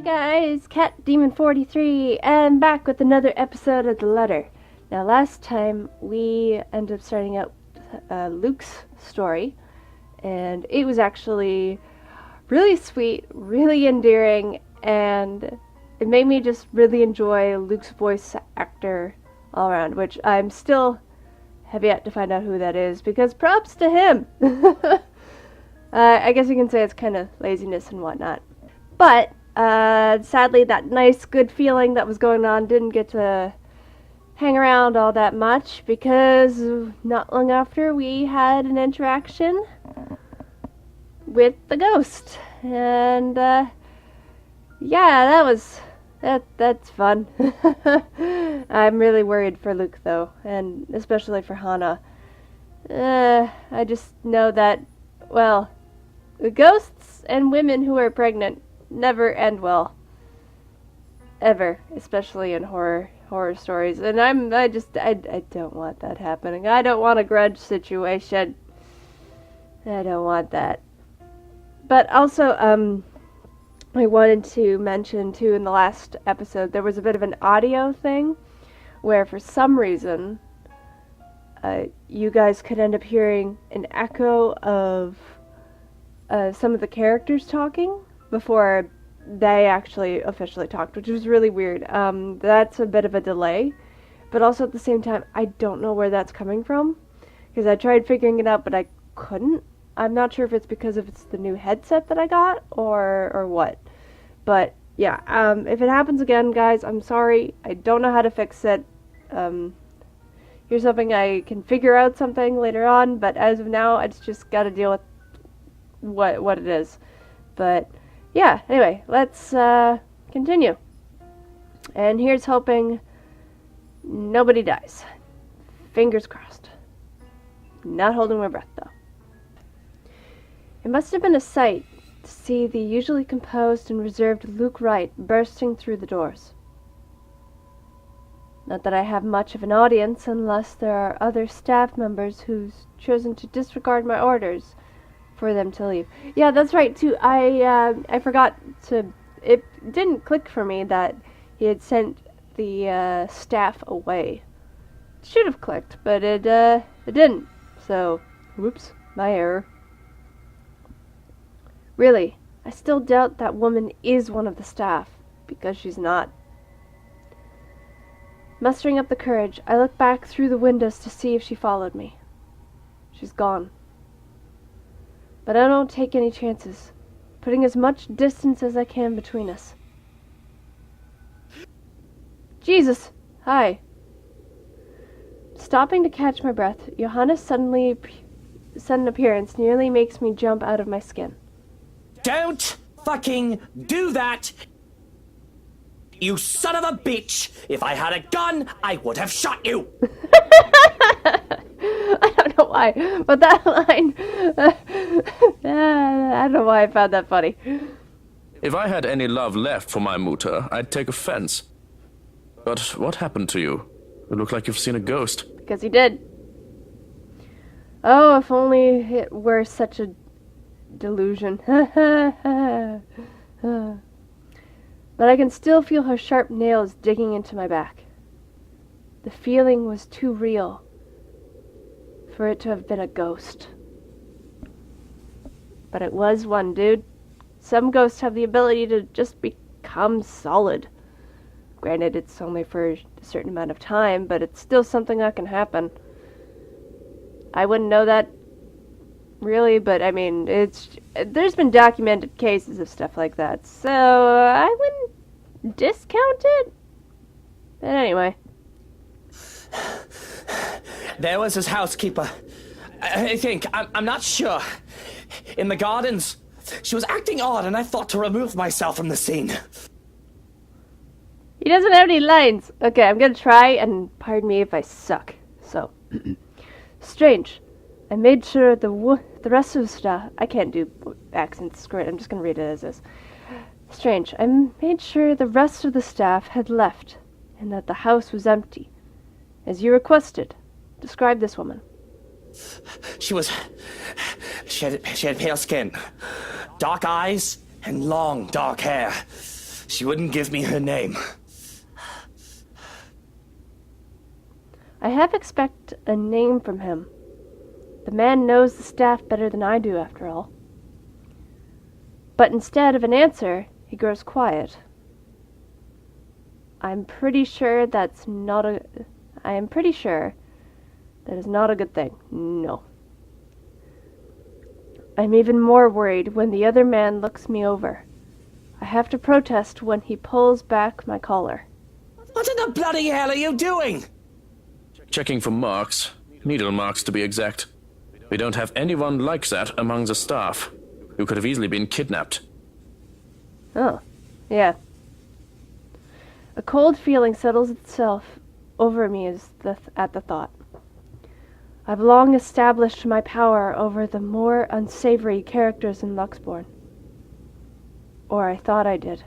guys, Cat Demon 43, and back with another episode of The Letter. Now, last time we ended up starting out Luke's story, and it was actually really sweet, really endearing, and it made me just really enjoy Luke's voice actor all around, which I'm still have yet to find out who that is, because props to him! I guess you can say it's kind of laziness and whatnot. But, sadly, that nice, good feeling that was going on didn't get to hang around all that much, because not long after we had an interaction with the ghost. And, yeah, that's fun. I'm really worried for Luke, though, and especially for Hanna. I just know that, well, the ghosts and women who are pregnant never end well. Ever. Especially in horror stories. And I don't want that happening. I don't want a grudge situation. I don't want that. But also, I wanted to mention, too, in the last episode, there was a bit of an audio thing where, for some reason, you guys could end up hearing an echo of some of the characters talking before they actually officially talked, which was really weird. That's a bit of a delay, but also at the same time, I don't know where that's coming from, because I tried figuring it out, but I couldn't. I'm not sure if it's because it's the new headset that I got, or what. But, yeah, if it happens again, guys, I'm sorry. I don't know how to fix it. Here's something I can figure out something later on, but as of now, I just gotta deal with what it is. But, yeah, anyway, let's continue. And here's hoping nobody dies. Fingers crossed. Not holding my breath, though. It must have been a sight to see the usually composed and reserved Luke Wright bursting through the doors. Not that I have much of an audience unless there are other staff members who's chosen to disregard my orders for them to leave. Yeah, that's right, too. I forgot to... It didn't click for me that he had sent the staff away. It should have clicked, but it didn't. So, whoops, my error. Really, I still doubt that woman is one of the staff, because she's not. Mustering up the courage, I look back through the windows to see if she followed me. She's gone. But I don't take any chances, putting as much distance as I can between us. Jesus! Hi. Stopping to catch my breath, Johanna's sudden appearance nearly makes me jump out of my skin. Don't fucking do that! You son of a bitch! If I had a gun, I would have shot you! I don't know why, but that line... I don't know why I found that funny. If I had any love left for my mutter, I'd take offense. But what happened to you? You look like you've seen a ghost. Because he did. Oh, if only it were such a delusion. But I can still feel her sharp nails digging into my back. The feeling was too real for it to have been a ghost. But it was one, dude. Some ghosts have the ability to just become solid. Granted, it's only for a certain amount of time, but it's still something that can happen. I wouldn't know that really, but I mean, there's been documented cases of stuff like that, so I wouldn't discount it. But anyway. There was his housekeeper. I think, I'm not sure. In the gardens. She was acting odd, and I thought to remove myself from the scene. He doesn't have any lines. Okay, I'm gonna try, and pardon me if I suck. So, strange. I made sure the rest of the staff... I can't do accents, screw it, I'm just gonna read it as is. Strange. I made sure the rest of the staff had left, and that the house was empty. As you requested. Describe this woman. She had pale skin, dark eyes, and long dark hair. She wouldn't give me her name. I half expect a name from him. The man knows the staff better than I do, after all. But instead of an answer, he grows quiet. I am pretty sure that is not a good thing. No. I'm even more worried when the other man looks me over. I have to protest when he pulls back my collar. What in the bloody hell are you doing? Checking for marks. Needle marks, to be exact. We don't have anyone like that among the staff. You could have easily been kidnapped. Oh, yeah. A cold feeling settles itself over me at the thought. I've long established my power over the more unsavory characters in Luxborn. Or I thought I did.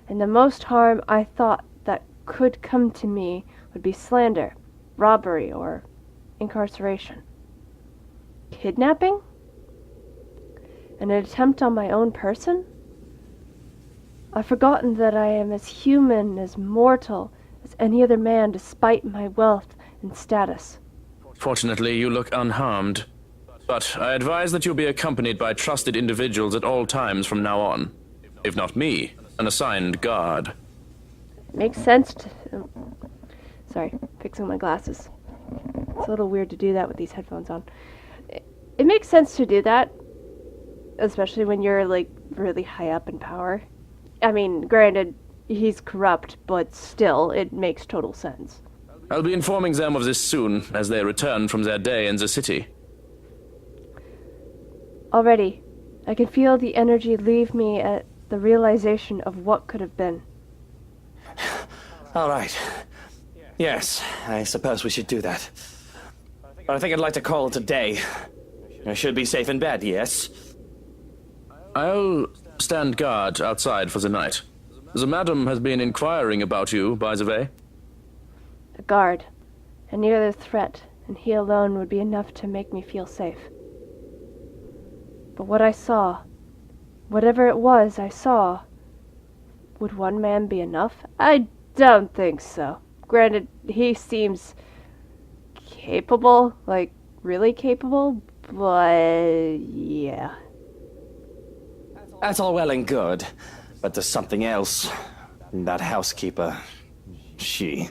And the most harm I thought that could come to me would be slander, robbery, or incarceration. Kidnapping? An attempt on my own person? I've forgotten that I am as human, as mortal, as any other man despite my wealth and status. Fortunately, you look unharmed. But I advise that you be accompanied by trusted individuals at all times from now on. If not me, an assigned guard. It makes sense to... Sorry, fixing my glasses. It's a little weird to do that with these headphones on. It makes sense to do that, especially when you're, really high up in power. I mean, granted, he's corrupt, but still, it makes total sense. I'll be informing them of this soon, as they return from their day in the city. Already, I can feel the energy leave me at the realization of what could have been. All right. Yes, I suppose we should do that. But I think I'd like to call it a day. I should be safe in bed, yes? I'll stand guard outside for the night. The madam has been inquiring about you, by the way. A guard. Any other threat, and he alone would be enough to make me feel safe. But what I saw, whatever it was I saw, would one man be enough? I don't think so. Granted, he seems capable, really capable, but yeah. That's all well and good, but there's something else. That housekeeper, she...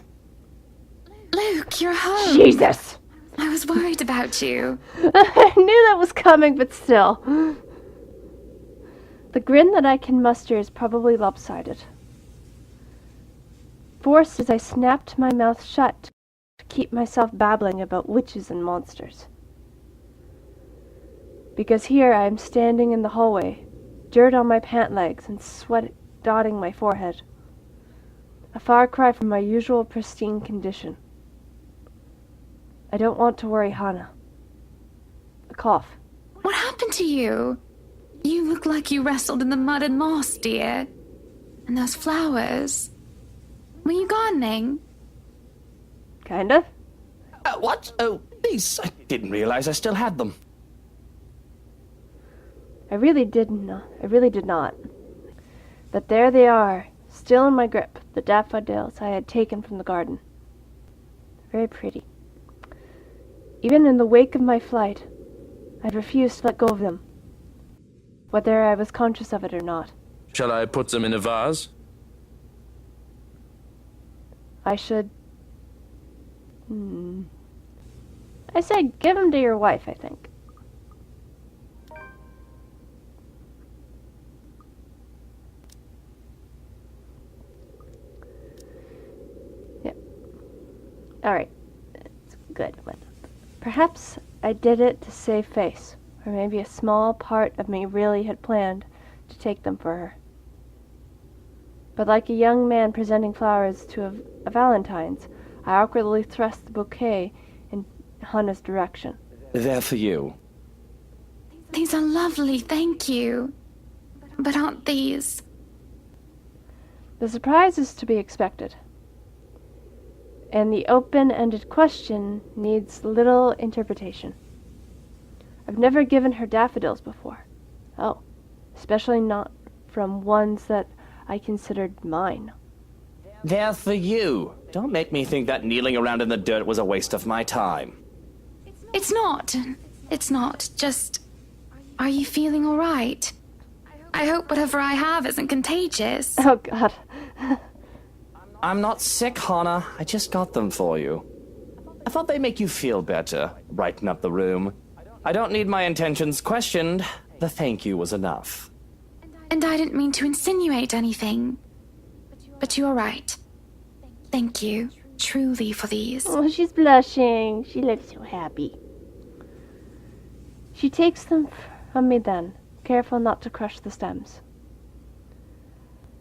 Luke, you're home. Jesus! I was worried about you. I knew that was coming, but still. The grin that I can muster is probably lopsided. Forced as I snapped my mouth shut to keep myself babbling about witches and monsters. Because here I am standing in the hallway, dirt on my pant legs and sweat dotting my forehead. A far cry from my usual pristine condition. I don't want to worry Hanna. A cough. What happened to you? You look like you wrestled in the mud and moss, dear. And those flowers. Were you gardening? Kind of. What? Oh, these. I didn't realize I still had them. I really did not. But there they are, still in my grip, the daffodils I had taken from the garden. Very pretty. Even in the wake of my flight, I'd refused to let go of them, whether I was conscious of it or not. Shall I put them in a vase? I should... I say give them to your wife, I think. Yeah. Alright. It's good. Perhaps I did it to save face, or maybe a small part of me really had planned to take them for her. But like a young man presenting flowers to a Valentine's, I awkwardly thrust the bouquet in Hanna's direction. They're for you. These are lovely, thank you. But aren't these... The surprise is to be expected, and the open-ended question needs little interpretation. I've never given her daffodils before. Oh, especially not from ones that I considered mine. They're for you. Don't make me think that kneeling around in the dirt was a waste of my time. It's not. It's not. Just... Are you feeling all right? I hope whatever I have isn't contagious. Oh, God. I'm not sick, Hanna. I just got them for you. I thought they'd make you feel better, brighten up the room. I don't need my intentions questioned. The thank you was enough. And I didn't mean to insinuate anything. But you are right. Thank you, truly, for these. Oh, she's blushing. She looks so happy. She takes them from me then, careful not to crush the stems.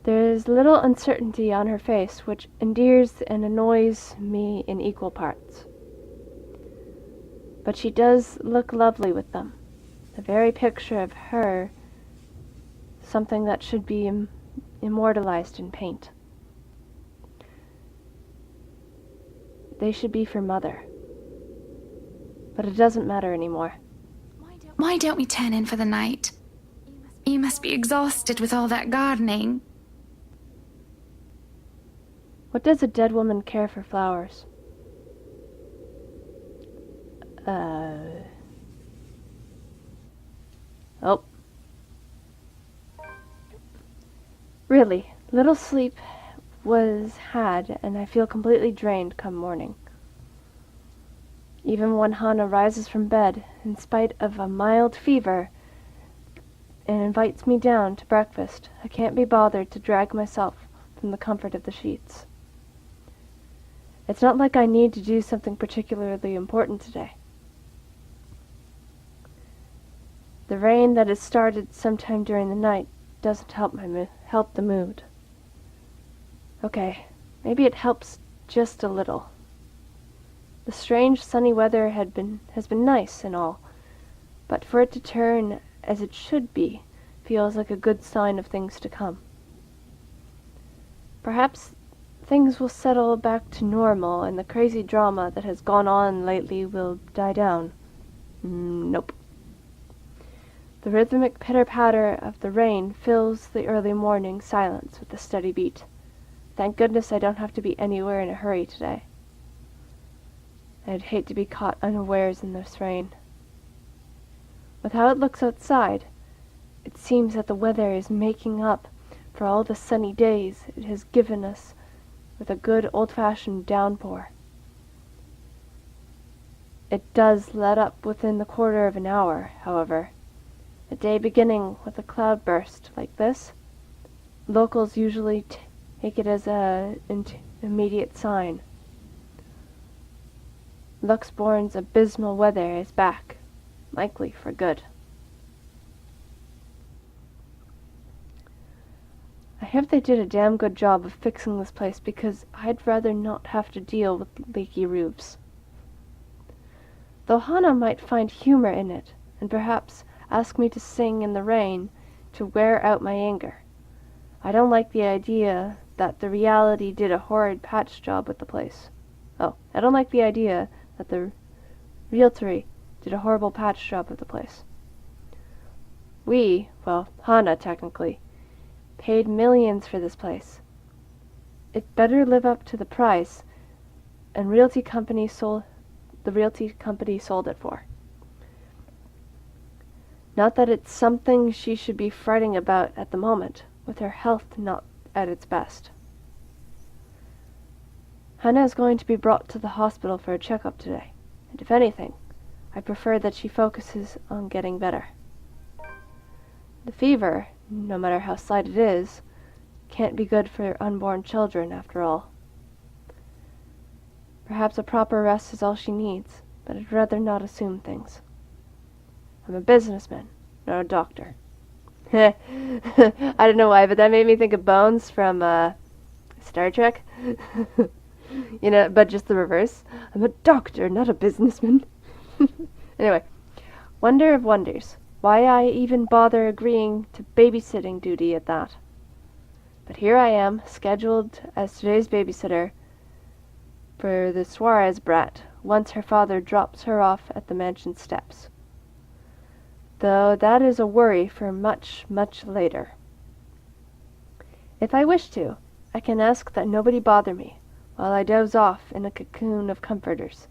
There is little uncertainty on her face, which endears and annoys me in equal parts. But she does look lovely with them. The very picture of her, something that should be immortalized in paint. They should be for Mother. But it doesn't matter anymore. Why don't we turn in for the night? You must be exhausted with all that gardening. What does a dead woman care for flowers? Oh. Really, little sleep was had, and I feel completely drained come morning. Even when Hanna rises from bed, in spite of a mild fever, and invites me down to breakfast, I can't be bothered to drag myself from the comfort of the sheets. It's not like I need to do something particularly important today. The rain that has started sometime during the night doesn't help the mood. Okay, maybe it helps just a little. The strange sunny weather has been nice and all, but for it to turn as it should be feels like a good sign of things to come. Perhaps things will settle back to normal and the crazy drama that has gone on lately will die down. Nope. The rhythmic pitter-patter of the rain fills the early morning silence with a steady beat. Thank goodness I don't have to be anywhere in a hurry today. I'd hate to be caught unawares in this rain. With how it looks outside, it seems that the weather is making up for all the sunny days it has given us with a good old-fashioned downpour. It does let up within the quarter of an hour, however. A day beginning with a cloudburst like this, locals usually take it as an immediate sign. Luxbourne's abysmal weather is back, likely for good. I hope they did a damn good job of fixing this place because I'd rather not have to deal with leaky roofs. Though Hanna might find humor in it, and perhaps ask me to sing in the rain to wear out my anger, I don't like the idea that the reality did a horrid patch job with the place. I don't like the idea that the realty did a horrible patch job with the place. Hanna technically, paid millions for this place. It better live up to the price the realty company sold it for. Not that it's something she should be fretting about at the moment, with her health not at its best. Hanna is going to be brought to the hospital for a checkup today, and if anything, I prefer that she focuses on getting better. The fever, no matter how slight it is, can't be good for unborn children after all. Perhaps a proper rest is all she needs, but I'd rather not assume things. I'm a businessman, not a doctor. I don't know why, but that made me think of Bones from Star Trek. But just the reverse. I'm a doctor, not a businessman. Anyway, wonder of wonders. Why I even bother agreeing to babysitting duty at that. But here I am, scheduled as today's babysitter for the Suarez brat, once her father drops her off at the mansion steps. Though that is a worry for much, much later. If I wish to, I can ask that nobody bother me while I doze off in a cocoon of comforters.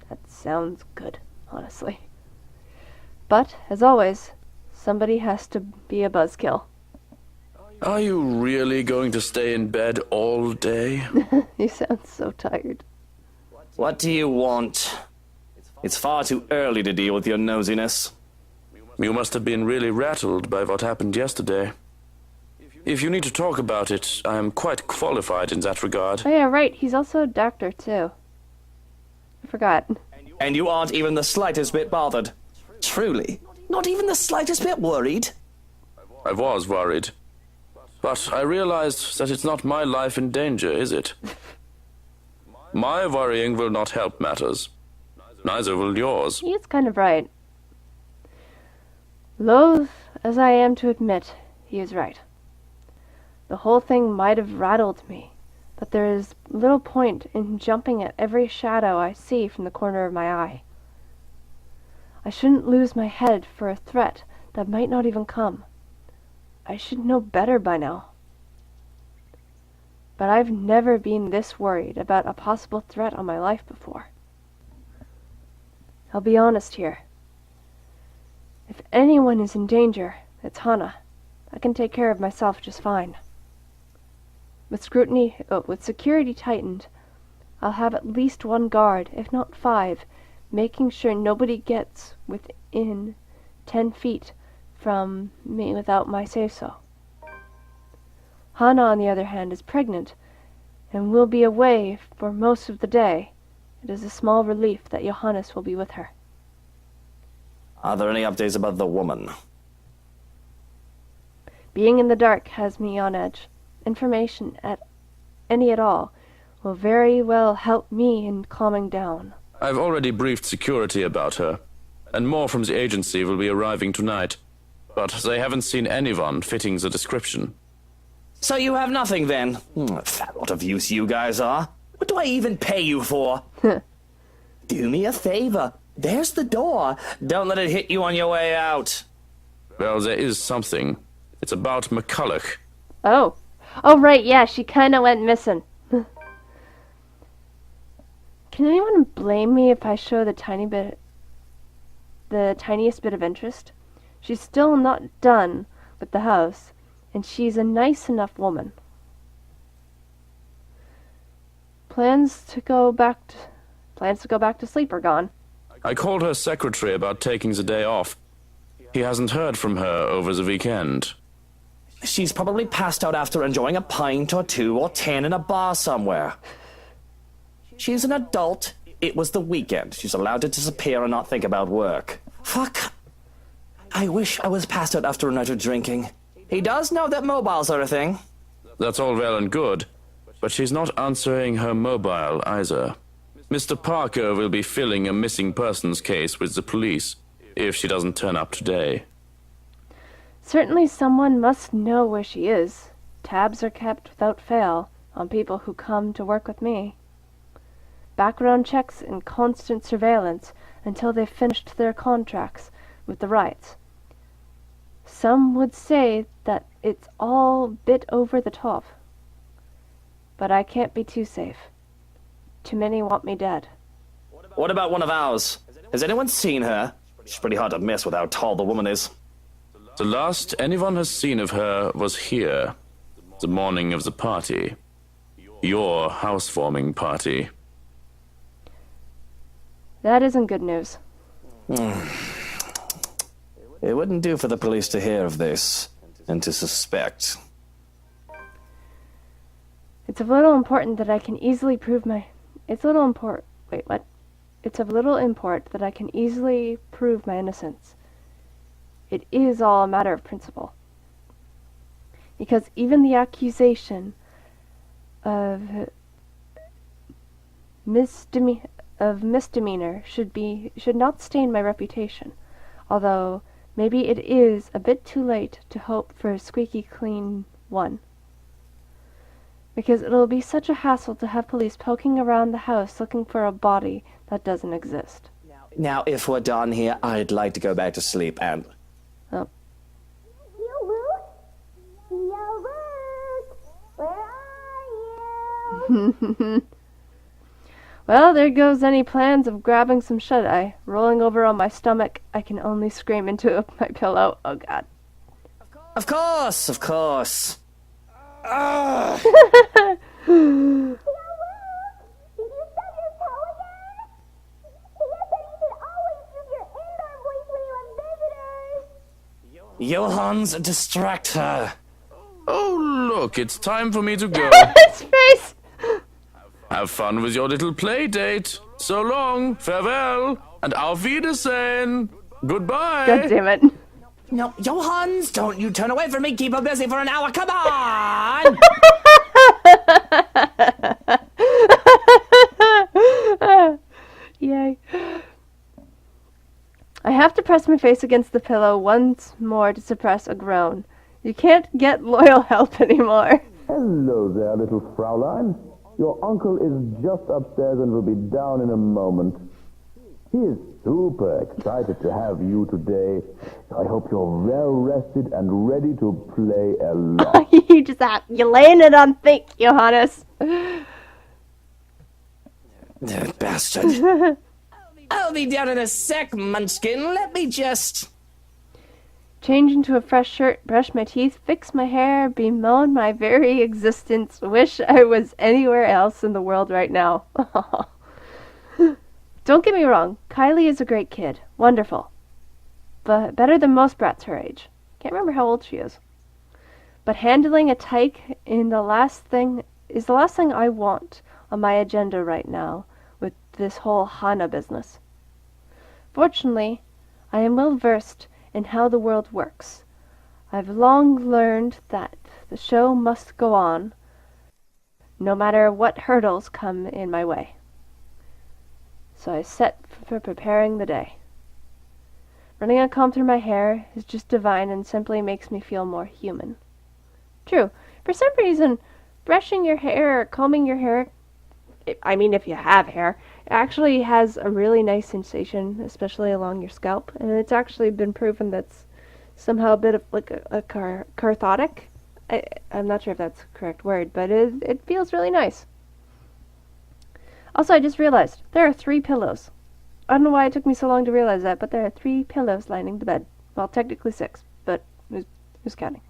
That sounds good, honestly. But, as always, somebody has to be a buzzkill. Are you really going to stay in bed all day? You sound so tired. What do you want? It's far too early to deal with your nosiness. You must have been really rattled by what happened yesterday. If you need to talk about it, I am quite qualified in that regard. Oh yeah, right, he's also a doctor, too. I forgot. And you aren't even the slightest bit bothered. Truly, not even the slightest bit worried? I was worried. But I realized that it's not my life in danger, is it? My worrying will not help matters. Neither will yours. He is kind of right. Loath as I am to admit, he is right. The whole thing might have rattled me, but there is little point in jumping at every shadow I see from the corner of my eye. I shouldn't lose my head for a threat that might not even come. I should know better by now. But I've never been this worried about a possible threat on my life before. I'll be honest here. If anyone is in danger, it's Hanna. I can take care of myself just fine. With security tightened, I'll have at least one guard, if not 5, making sure nobody gets within 10 feet from me without my say-so. Hanna, on the other hand, is pregnant, and will be away for most of the day. It is a small relief that Johannes will be with her. Are there any updates about the woman? Being in the dark has me on edge. Information at all will very well help me in calming down. I've already briefed security about her, and more from the agency will be arriving tonight. But they haven't seen anyone fitting the description. So you have nothing then? Fat lot of use you guys are. What do I even pay you for? Do me a favor. There's the door. Don't let it hit you on your way out. Well, there is something. It's about McCulloch. Oh. Oh, right, yeah, she kinda went missing. Can anyone blame me if I show the tiniest bit of interest? She's still not done with the house, and she's a nice enough woman. Plans to go back to sleep are gone. I called her secretary about taking the day off. He hasn't heard from her over the weekend. She's probably passed out after enjoying a pint or 2 or 10 in a bar somewhere. She's an adult. It was the weekend. She's allowed to disappear and not think about work. Fuck. I wish I was passed out after a night of drinking. He does know that mobiles are a thing. That's all well and good, but she's not answering her mobile either. Mr. Parker will be filling a missing persons case with the police if she doesn't turn up today. Certainly someone must know where she is. Tabs are kept without fail on people who come to work with me. Background checks and constant surveillance until they've finished their contracts with the rights. Some would say that it's all a bit over the top. But I can't be too safe. Too many want me dead. What about one of ours? Has anyone seen her? She's pretty hard to miss with how tall the woman is. The last anyone has seen of her was here, the morning of the party. Your housewarming party. That isn't good news. It wouldn't do for the police to hear of this and to suspect. It's of little important that I can easily prove my... It's of little import that I can easily prove my innocence. It is all a matter of principle. Because even the accusation of misdemeanor should not stain my reputation, although maybe it is a bit too late to hope for a squeaky clean one. Because it'll be such a hassle to have police poking around the house looking for a body that doesn't exist. Now, if we're done here, I'd like to go back to sleep and... Oh. Well, there goes any plans of grabbing some shut-eye. Rolling over on my stomach, I can only scream into my pillow. Oh, God. Of course, of course. Ugh. Johans, distract her. Oh, look, it's time for me to go. His face! Have fun with your little play date. So long, farewell, and auf Wiedersehen. Goodbye. God damn it. No, Johans, don't you turn away from me. Keep her busy for an hour. Come on! Yay. I have to press my face against the pillow once more to suppress a groan. You can't get loyal help anymore. Hello there, little Fraulein. Your uncle is just upstairs and will be down in a moment. He is super excited to have you today. I hope you're well rested and ready to play a lot. You're laying it on thick, Johannes. Bastard. I'll be down in a sec, Munchkin. Let me just... Change into a fresh shirt, brush my teeth, fix my hair, bemoan my very existence, wish I was anywhere else in the world right now. Don't get me wrong, Kylie is a great kid. Wonderful. But better than most brats her age. Can't remember how old she is. But handling a tyke is the last thing I want on my agenda right now with this whole Hanna business. Fortunately, I am well versed in how the world works. I've long learned that the show must go on, no matter what hurdles come in my way. So I set for preparing the day. Running a comb through my hair is just divine and simply makes me feel more human. True, for some reason, brushing your hair or combing your hair, I mean if you have hair, actually has a really nice sensation, especially along your scalp, and it's actually been proven that's somehow a bit of like a cathartic. I'm not sure if that's the correct word, but it feels really nice. Also, I just realized there are 3 pillows. I don't know why it took me so long to realize that, but there are 3 pillows lining the bed. Well, technically 6, but who's counting?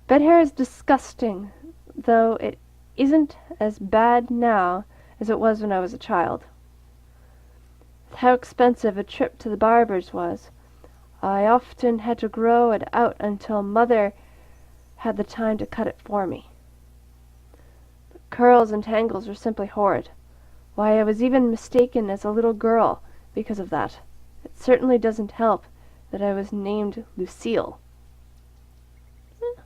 Bed hair is disgusting, though it isn't as bad now as it was when I was a child. With how expensive a trip to the barber's was, I often had to grow it out until Mother had the time to cut it for me. The curls and tangles were simply horrid. Why, I was even mistaken as a little girl because of that. It certainly doesn't help that I was named Lucille.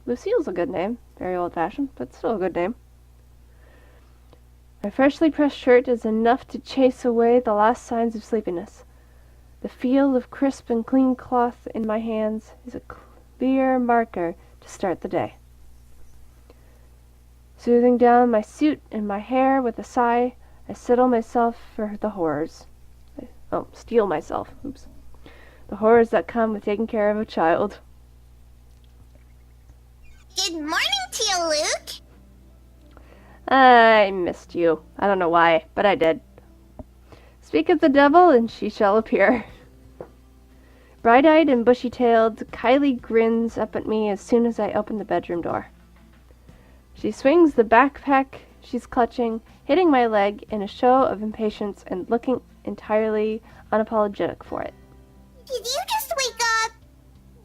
Lucille's a good name. Very old-fashioned, but still a good name. My freshly pressed shirt is enough to chase away the last signs of sleepiness. The feel of crisp and clean cloth in my hands is a clear marker to start the day. Soothing down my suit and my hair with a sigh, I settle myself for the horrors. Steel myself. Oops. The horrors that come with taking care of a child. Good morning to you, Luke. I missed you. I don't know why, but I did. Speak of the devil, and she shall appear. Bright-eyed and bushy-tailed, Kylie grins up at me as soon as I open the bedroom door. She swings the backpack she's clutching, hitting my leg in a show of impatience and looking entirely unapologetic for it. Did you just wake up?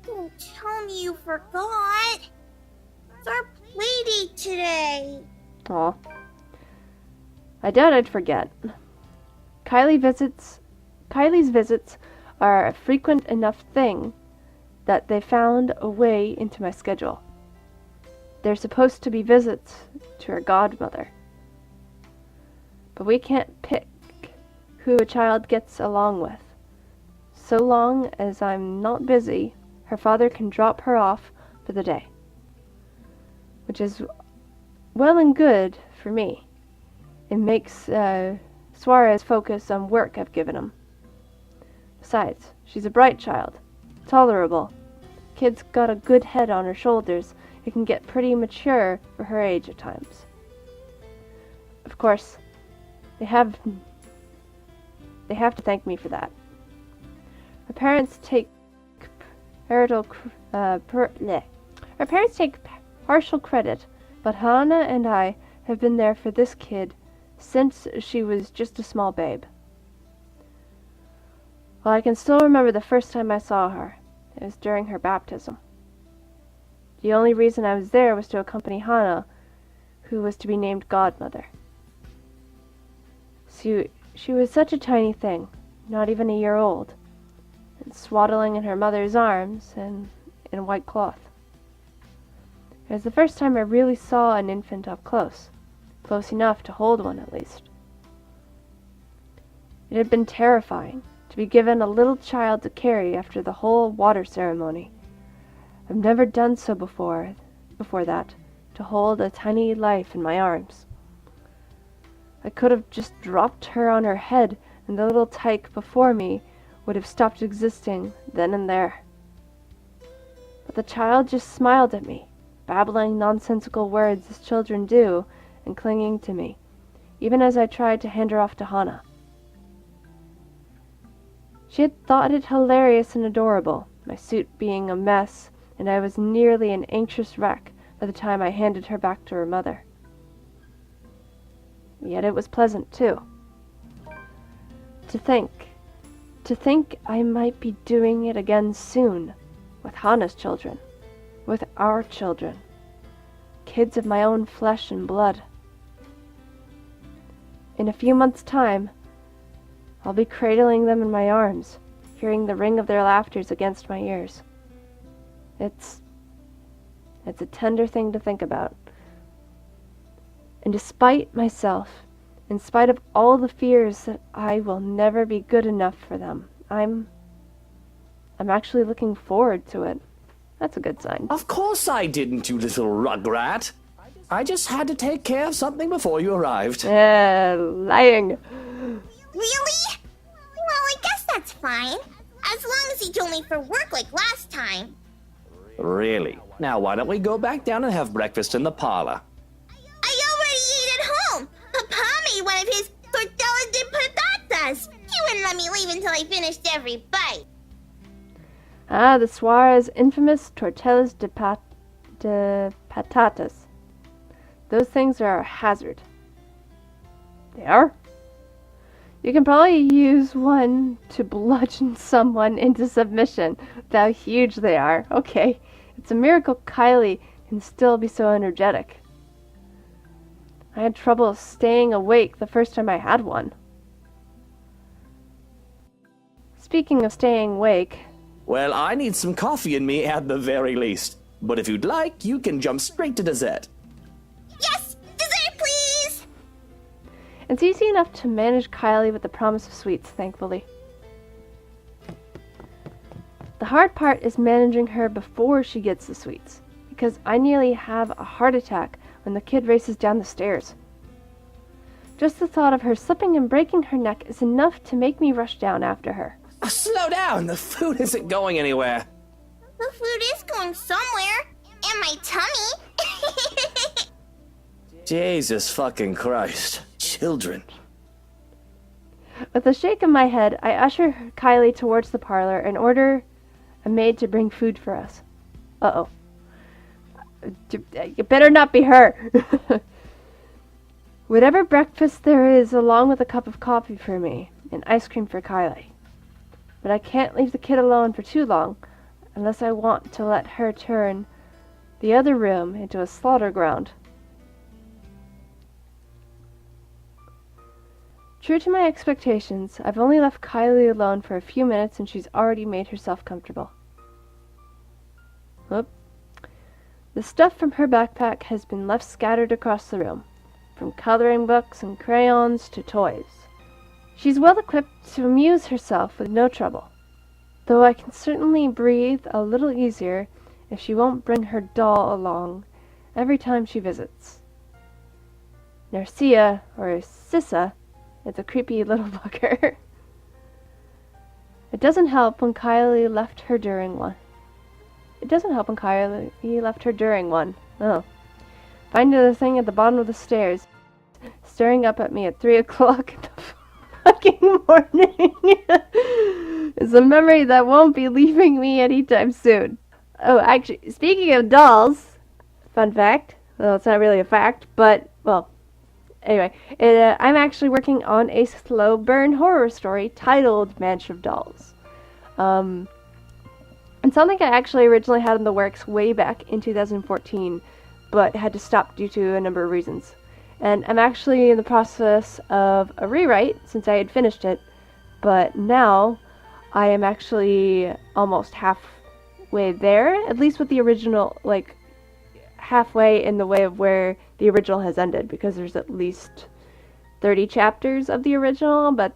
Don't tell me you forgot. It's our playdate today. Aw. I doubt I'd forget. Kylie's visits are a frequent enough thing that they found a way into my schedule. They're supposed to be visits to her godmother. But we can't pick who a child gets along with. So long as I'm not busy, her father can drop her off for the day. Which is well and good for me. It makes Suarez focus on work I've given him. Besides, she's a bright child. Tolerable. Kid's got a good head on her shoulders. It can get pretty mature for her age at times. Of course, they have to thank me for that. My parents take partial credit, but Hanna and I have been there for this kid since she was just a small babe. Well, I can still remember the first time I saw her. It was during her baptism. The only reason I was there was to accompany Hanna, who was to be named godmother. She was such a tiny thing, not even a year old, and swaddling in her mother's arms and in a white cloth. It was the first time I really saw an infant up close enough to hold one at least. It had been terrifying to be given a little child to carry after the whole water ceremony. I've never done so before that, to hold a tiny life in my arms. I could have just dropped her on her head, and the little tyke before me would have stopped existing then and there. But the child just smiled at me, babbling nonsensical words as children do, and clinging to me, even as I tried to hand her off to Hanna. She had thought it hilarious and adorable, my suit being a mess, and I was nearly an anxious wreck by the time I handed her back to her mother. Yet it was pleasant, too. To think I might be doing it again soon, with Hanna's children, with our children, kids of my own flesh and blood. In a few months' time, I'll be cradling them in my arms, hearing the ring of their laughters against my ears. It's a tender thing to think about. And despite myself, in spite of all the fears that I will never be good enough for them, I'm actually looking forward to it. That's a good sign. Of course I didn't, you little rugrat. I just had to take care of something before you arrived. Lying. Really? Well, I guess that's fine. As long as he told me for work like last time. Really? Now why don't we go back down and have breakfast in the parlor? I already ate at home. Papa made one of his tortillas de patatas. He wouldn't let me leave until I finished every bite. Ah, the Suarez infamous tortillas de patatas. Those things are a hazard. They are? You can probably use one to bludgeon someone into submission with how huge they are. Okay, it's a miracle Kylie can still be so energetic. I had trouble staying awake the first time I had one. Speaking of staying awake... Well, I need some coffee in me at the very least. But if you'd like, you can jump straight to dessert. Yes! Dessert, please! It's easy enough to manage Kylie with the promise of sweets, thankfully. The hard part is managing her before she gets the sweets, because I nearly have a heart attack when the kid races down the stairs. Just the thought of her slipping and breaking her neck is enough to make me rush down after her. Slow down! The food isn't going anywhere. The food is going somewhere. In my tummy. Jesus fucking Christ. Children. With a shake of my head, I usher Kylie towards the parlor and order a maid to bring food for us. Uh-oh. You better not be her. Whatever breakfast there is, along with a cup of coffee for me, and ice cream for Kylie. But I can't leave the kid alone for too long, unless I want to let her turn the other room into a slaughter ground. True to my expectations, I've only left Kylie alone for a few minutes and she's already made herself comfortable. Whoop. The stuff from her backpack has been left scattered across the room, from coloring books and crayons to toys. She's well equipped to amuse herself with no trouble, though I can certainly breathe a little easier if she won't bring her doll along every time she visits. Narcia, or Sissa, is a creepy little bugger. It doesn't help when Kylie left her during one. Oh. Finding the thing at the bottom of the stairs staring up at me at 3 o'clock in the fucking morning is a memory that won't be leaving me anytime soon. Oh, actually, speaking of dolls, fun fact. Well, it's not really a fact, but, well, anyway. I'm actually working on a slow burn horror story titled Mansion of Dolls. And something I actually originally had in the works way back in 2014, but had to stop due to a number of reasons. And I'm actually in the process of a rewrite since I had finished it, but now I am actually almost halfway there, at least with the original, like, halfway in the way of where the original has ended, because there's at least 30 chapters of the original, but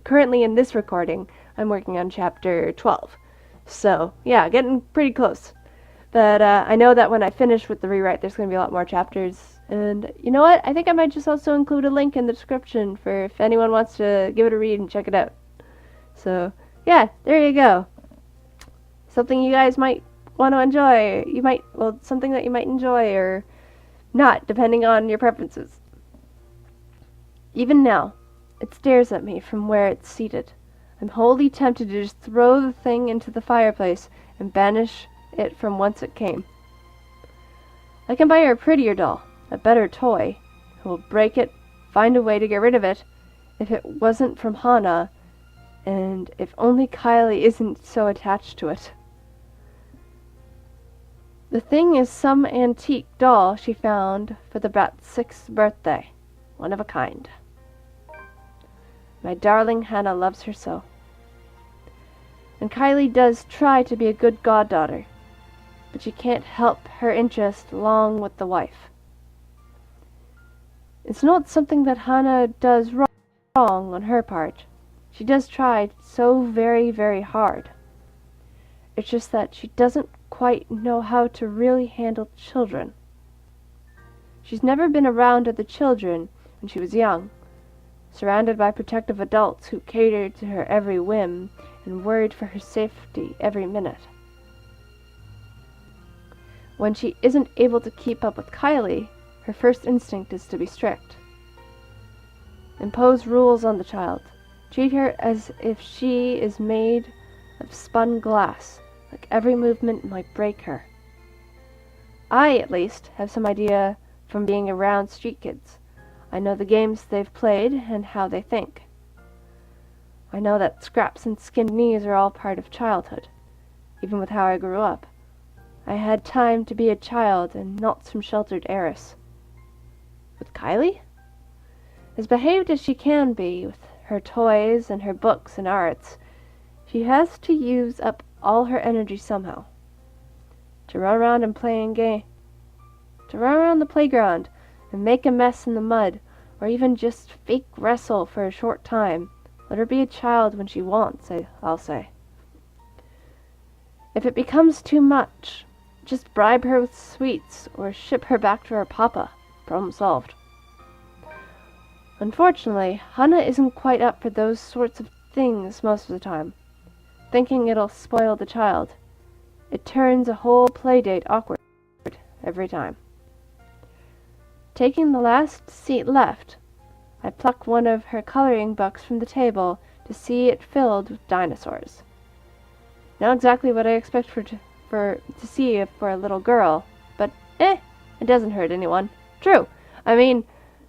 currently in this recording, I'm working on chapter 12. So, yeah, getting pretty close. But I know that when I finish with the rewrite, there's going to be a lot more chapters. And you know what? I think I might just also include a link in the description for if anyone wants to give it a read and check it out. So, yeah, there you go. Something you guys might want to enjoy. Something that you might enjoy or not, depending on your preferences. Even now, it stares at me from where it's seated. I'm wholly tempted to just throw the thing into the fireplace and banish it from whence it came. I can buy her a prettier doll, a better toy. I will break it, find a way to get rid of it, if it wasn't from Hanna, and if only Kylie isn't so attached to it. The thing is some antique doll she found for the brat's 6th birthday. One of a kind. My darling Hanna loves her so. And Kylie does try to be a good goddaughter, but she can't help her interest along with the wife. It's not something that Hanna does wrong on her part. She does try so very, very hard. It's just that she doesn't quite know how to really handle children. She's never been around other children when she was young, surrounded by protective adults who catered to her every whim and worried for her safety every minute. When she isn't able to keep up with Kylie, her first instinct is to be strict. Impose rules on the child. Treat her as if she is made of spun glass, like every movement might break her. I, at least, have some idea from being around street kids. I know the games they've played and how they think. I know that scraps and skinned knees are all part of childhood, even with how I grew up. I had time to be a child and not some sheltered heiress. With Kylie? As behaved as she can be, with her toys and her books and arts, she has to use up all her energy somehow. To run around and to run around the playground and make a mess in the mud, or even just fake wrestle for a short time. Let her be a child when she wants, I'll say. If it becomes too much, just bribe her with sweets or ship her back to her papa. Problem solved. Unfortunately, Hanna isn't quite up for those sorts of things most of the time, thinking it'll spoil the child. It turns a whole playdate awkward every time. Taking the last seat left, I pluck one of her coloring books from the table to see it filled with dinosaurs. Not exactly what I expect to see for a little girl, but it doesn't hurt anyone. True. I mean,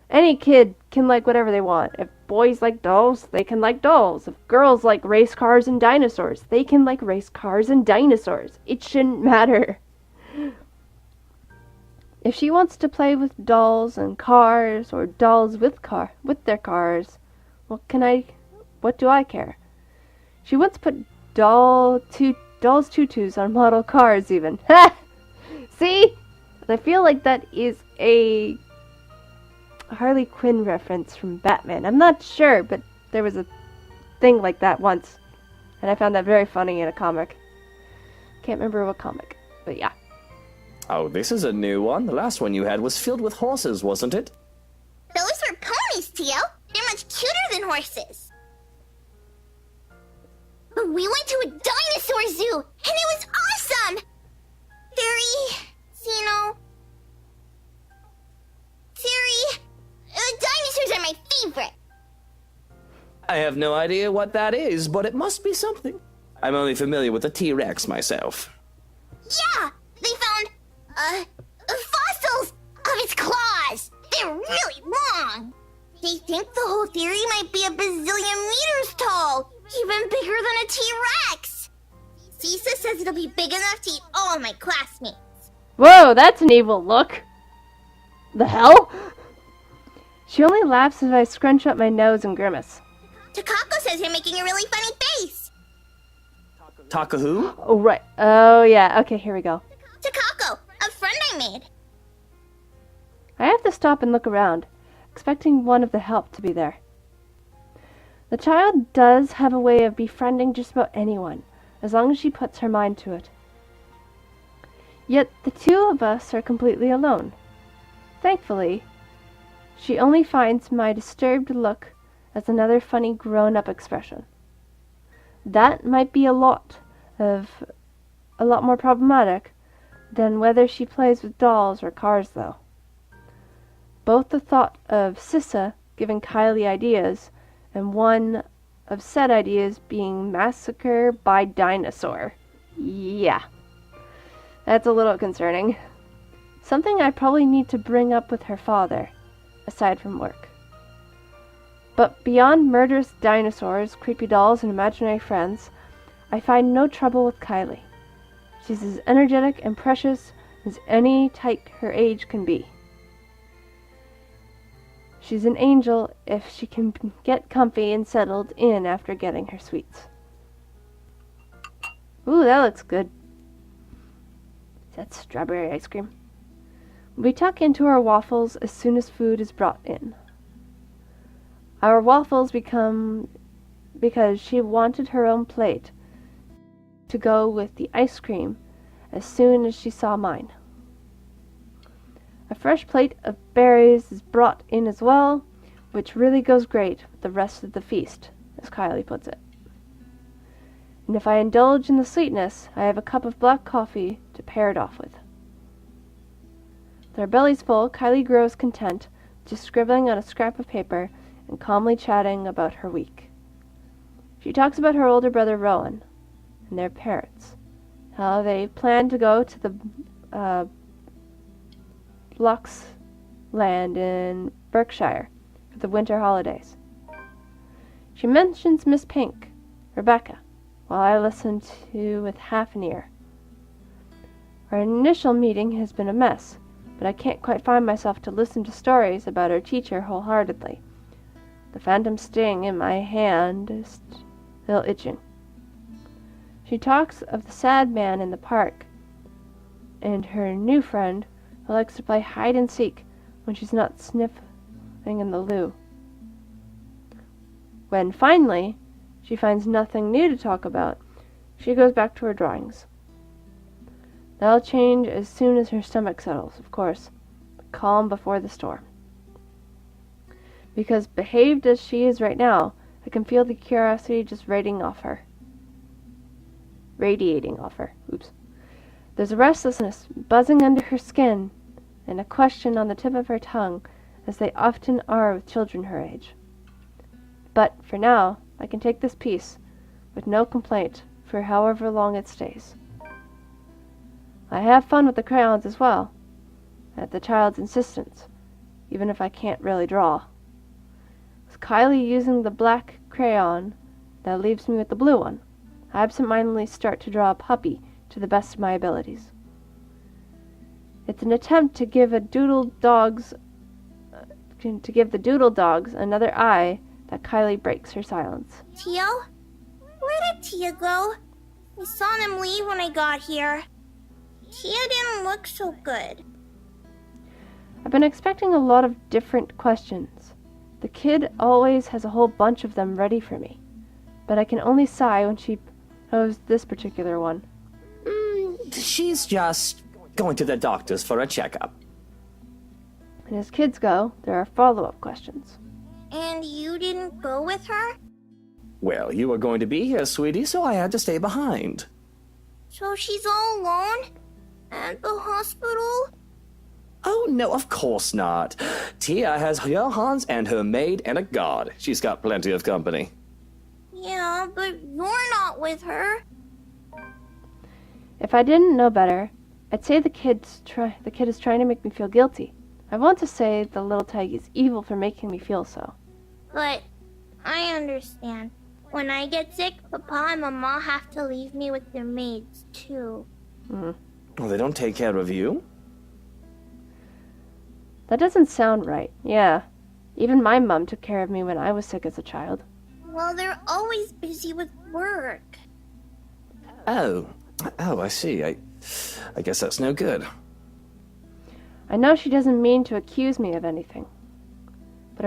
any kid can like whatever they want. If boys like dolls, they can like dolls. If girls like race cars and dinosaurs, they can like race cars and dinosaurs. It shouldn't matter. If she wants to play with dolls and cars, or dolls with their cars, what do I care? She once put dolls tutus on model cars even. Ha! See? I feel like that is a Harley Quinn reference from Batman. I'm not sure, but there was a thing like that once. And I found that very funny in a comic. Can't remember what comic, but yeah. Oh, this is a new one. The last one you had was filled with horses, wasn't it? Those were ponies, Tio. They're much cuter than horses. We went to a dinosaur zoo, and it was awesome! Very, I have no idea what that is, but it must be something. I'm only familiar with the T-Rex myself. Yeah, they found, fossils of its claws. They're really long. They think the whole theory might be a bazillion meters tall, even bigger than a T-Rex. Cisa says it'll be big enough to eat all my classmates. Whoa, that's an evil look. The hell? She only laughs as I scrunch up my nose and grimace. Takako says you're making a really funny face. Taka who? Oh, right. Oh, yeah. Okay, here we go. Takako, a friend I made. I have to stop and look around, expecting one of the help to be there. The child does have a way of befriending just about anyone, as long as she puts her mind to it. Yet the two of us are completely alone. Thankfully, she only finds my disturbed look as another funny grown-up expression. That might be a lot more problematic than whether she plays with dolls or cars, though. Both the thought of Sissa giving Kylie ideas and one of said ideas being massacre by dinosaur. Yeah. That's a little concerning. Something I probably need to bring up with her father, aside from work. But beyond murderous dinosaurs, creepy dolls, and imaginary friends, I find no trouble with Kylie. She's as energetic and precious as any tyke her age can be. She's an angel if she can get comfy and settled in after getting her sweets. Ooh, that looks good. That's strawberry ice cream. We tuck into our waffles as soon as food is brought in. Our waffles become because she wanted her own plate to go with the ice cream as soon as she saw mine. A fresh plate of berries is brought in as well, which really goes great with the rest of the feast, as Kylie puts it. And if I indulge in the sweetness, I have a cup of black coffee to pair it off with. With our bellies full, Kylie grows content, just scribbling on a scrap of paper and calmly chatting about her week. She talks about her older brother Rowan and their parents, how they plan to go to the Blocks land in Berkshire for the winter holidays. She mentions Miss Pink, Rebecca, while I listen to with half an ear. Our initial meeting has been a mess, but I can't quite find myself to listen to stories about our teacher wholeheartedly. The phantom sting in my hand is still itching. She talks of the sad man in the park and her new friend who likes to play hide and seek when she's not sniffing in the loo. When finally she finds nothing new to talk about, she goes back to her drawings. That'll change as soon as her stomach settles, of course, but calm before the storm. Because behaved as she is right now, I can feel the curiosity just radiating off her. Oops. There's a restlessness buzzing under her skin and a question on the tip of her tongue, as they often are with children her age. But for now, I can take this piece with no complaint for however long it stays. I have fun with the crayons as well, at the child's insistence, even if I can't really draw. With Kylie using the black crayon, that leaves me with the blue one. I absentmindedly start to draw a puppy to the best of my abilities. It's an attempt to give the doodle dogs another eye that Kylie breaks her silence. Tio? Where did Tia go? I saw him leave when I got here. Tia didn't look so good. I've been expecting a lot of different questions. The kid always has a whole bunch of them ready for me, but I can only sigh when she posed this particular one. She's just going to the doctor's for a checkup. And as kids go, there are follow-up questions. And you didn't go with her? Well, you were going to be here, sweetie, so I had to stay behind. So she's all alone? At the hospital? Oh, no, of course not. Tia has Johans and her maid and a guard. She's got plenty of company. Yeah, but you're not with her. If I didn't know better, I'd say the kid is trying to make me feel guilty. I want to say the little tyke is evil for making me feel so. But I understand. When I get sick, Papa and Mama have to leave me with their maids, too. Well, they don't take care of you. That doesn't sound right. Yeah. Even my mom took care of me when I was sick as a child. Well, they're always busy with work. Oh, I see. I guess that's no good. I know she doesn't mean to accuse me of anything. But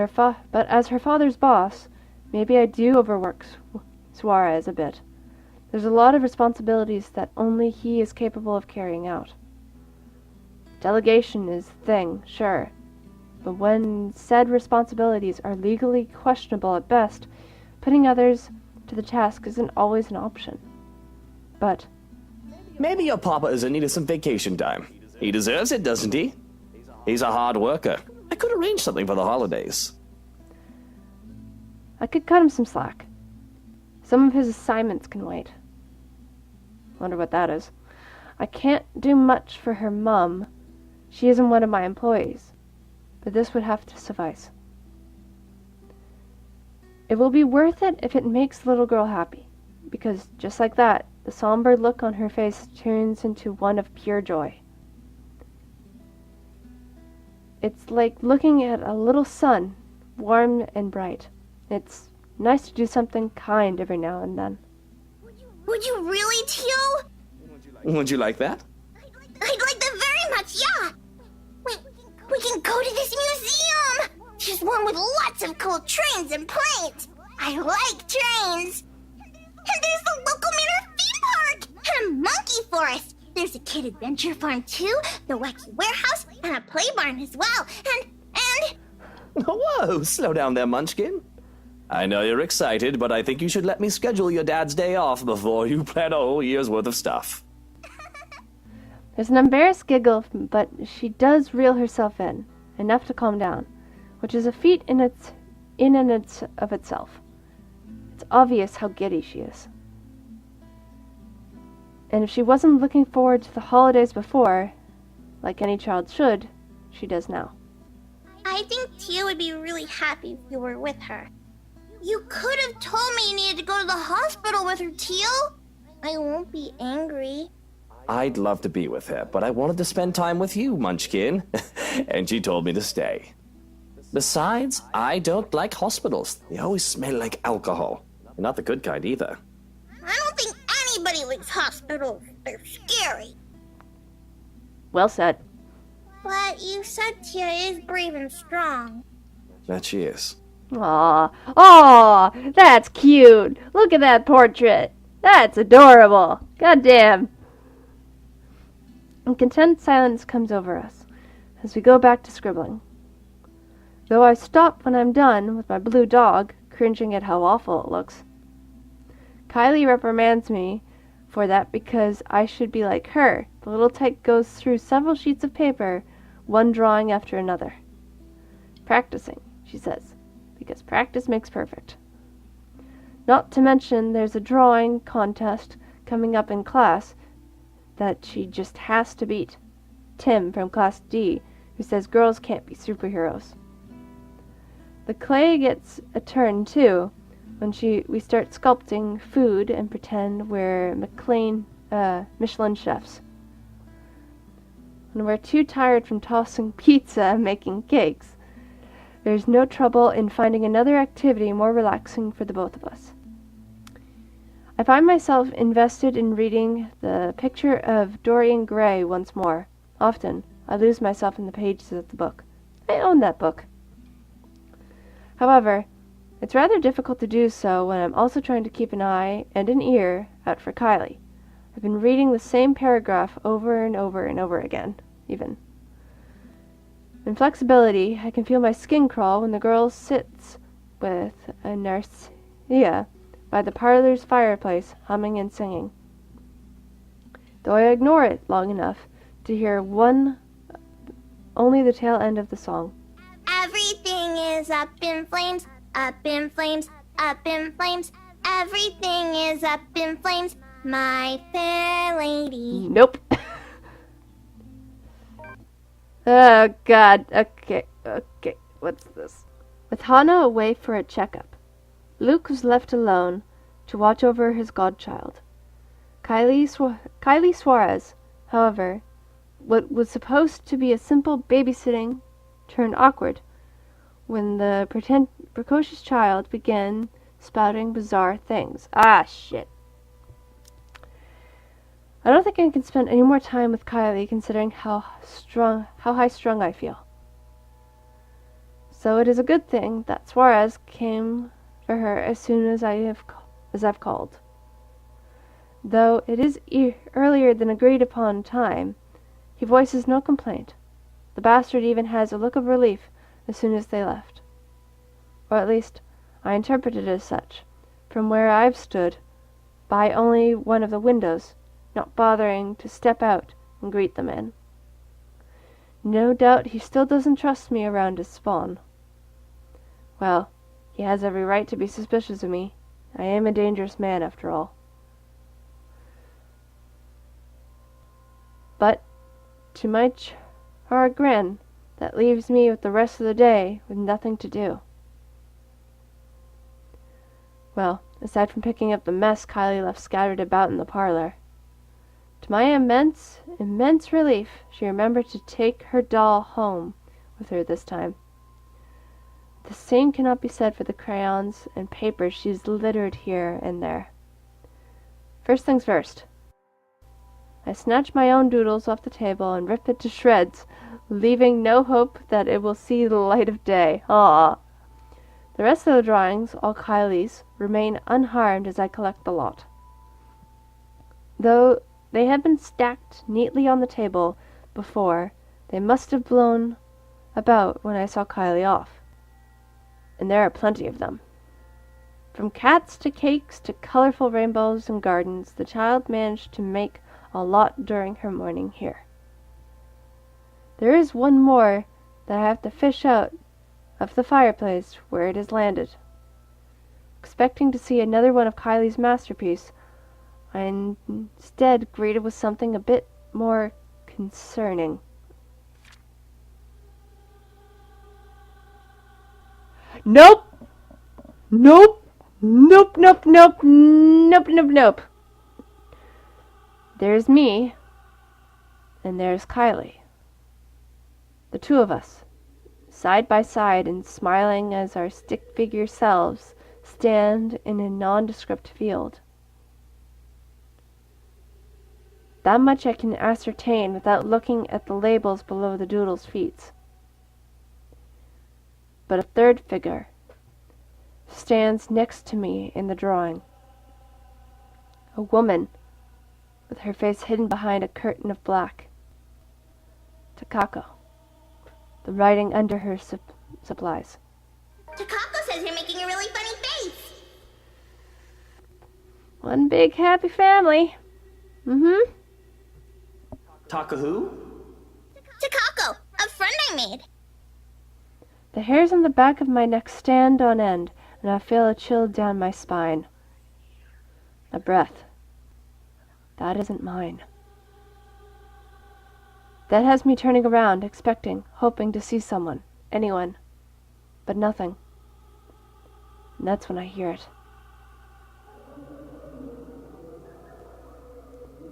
as her father's boss, maybe I do overwork Suarez a bit. There's a lot of responsibilities that only he is capable of carrying out. Delegation is the thing, sure. But when said responsibilities are legally questionable at best, putting others to the task isn't always an option. But Maybe your papa is in need of some vacation time. He deserves it, doesn't he? He's a hard worker. I could arrange something for the holidays. I could cut him some slack. Some of his assignments can wait. Wonder what that is. I can't do much for her mum. She isn't one of my employees. But this would have to suffice. It will be worth it if it makes the little girl happy. Because just like that, the somber look on her face turns into one of pure joy. It's like looking at a little sun, warm and bright. It's nice to do something kind every now and then. Would you really, Tio? Would you like that? I'd like that very much, yeah! We can go to this museum! There's one with lots of cool trains and planes! I like trains! And there's the local manor theme park! And a monkey forest! There's a kid adventure farm too, the wacky warehouse, and a play barn as well, and... Whoa, slow down there, Munchkin. I know you're excited, but I think you should let me schedule your dad's day off before you plan a whole year's worth of stuff. There's an embarrassed giggle, but she does reel herself in, enough to calm down, which is a feat in and of itself. It's obvious how giddy she is. And if she wasn't looking forward to the holidays before, like any child should, she does now. I think Tia would be really happy if you were with her. You could have told me you needed to go to the hospital with her, Tio. I won't be angry. I'd love to be with her, but I wanted to spend time with you, Munchkin. And she told me to stay. Besides, I don't like hospitals. They always smell like alcohol. And not the good kind either. I don't think anybody likes hospitals. They're scary. Well said. But you said Tia is brave and strong. That she is. Aw, that's cute. Look at that portrait. That's adorable. Goddamn. And content silence comes over us as we go back to scribbling. Though I stop when I'm done with my blue dog, cringing at how awful it looks. Kylie reprimands me for that because I should be like her. The little tyke goes through several sheets of paper, one drawing after another. Practicing, she says, because practice makes perfect. Not to mention there's a drawing contest coming up in class that she just has to beat. Tim from Class D, who says girls can't be superheroes. The clay gets a turn, too, when we start sculpting food and pretend we're Michelin chefs. When we're too tired from tossing pizza and making cakes, there's no trouble in finding another activity more relaxing for the both of us. I find myself invested in reading the picture of Dorian Gray once more. Often, I lose myself in the pages of the book. I own that book. However, it's rather difficult to do so when I'm also trying to keep an eye and an ear out for Kylie. I've been reading the same paragraph over and over and over again, even. In flexibility, I can feel my skin crawl when the girl sits with a Narcia by the parlor's fireplace, humming and singing. Though I ignore it long enough to hear only the tail end of the song. Everything is up in flames, up in flames, up in flames. Everything is up in flames, my fair lady. Nope. Oh, God. Okay. What's this? With Hanna away for a checkup, Luke was left alone to watch over his godchild. Kylie Suarez, however, what was supposed to be a simple babysitting turned awkward when the precocious child began spouting bizarre things. Ah, shit. I don't think I can spend any more time with Kylie considering how high-strung I feel. So it is a good thing that Suarez came for her as soon as I've called. Though it is earlier than agreed upon time, he voices no complaint. The bastard even has a look of relief as soon as they left. Or at least, I interpret it as such, from where I've stood, by only one of the windows, not bothering to step out and greet the men. No doubt he still doesn't trust me around his spawn. Well, he has every right to be suspicious of me. I am a dangerous man, after all. But, to my chagrin, that leaves me with the rest of the day with nothing to do. Well, aside from picking up the mess Kylie left scattered about in the parlor. To my immense relief, she remembered to take her doll home with her this time. The same cannot be said for the crayons and papers she's littered here and there. First things first. I snatch my own doodles off the table and rip it to shreds, leaving no hope that it will see the light of day. Ah! The rest of the drawings, all Kylie's, remain unharmed as I collect the lot. Though they have been stacked neatly on the table before, they must have blown about when I saw Kylie off. And there are plenty of them. From cats to cakes to colorful rainbows and gardens, the child managed to make a lot during her morning here. There is one more that I have to fish out of the fireplace where it has landed. Expecting to see another one of Kylie's masterpiece, I instead greeted with something a bit more concerning. Nope! Nope! Nope, nope, nope, nope, nope, nope. There's me, and there's Kylie. The two of us, side by side and smiling as our stick-figure selves stand in a nondescript field. That much I can ascertain without looking at the labels below the doodle's feet. But a third figure stands next to me in the drawing. A woman with her face hidden behind a curtain of black. Takako. The writing under her supplies. Takako says you're making a really funny face. One big happy family. Mm-hmm. Takahu? Takako, a friend I made. The hairs on the back of my neck stand on end, and I feel a chill down my spine. A breath. That isn't mine. That has me turning around, expecting, hoping to see someone, anyone, but nothing. And that's when I hear it.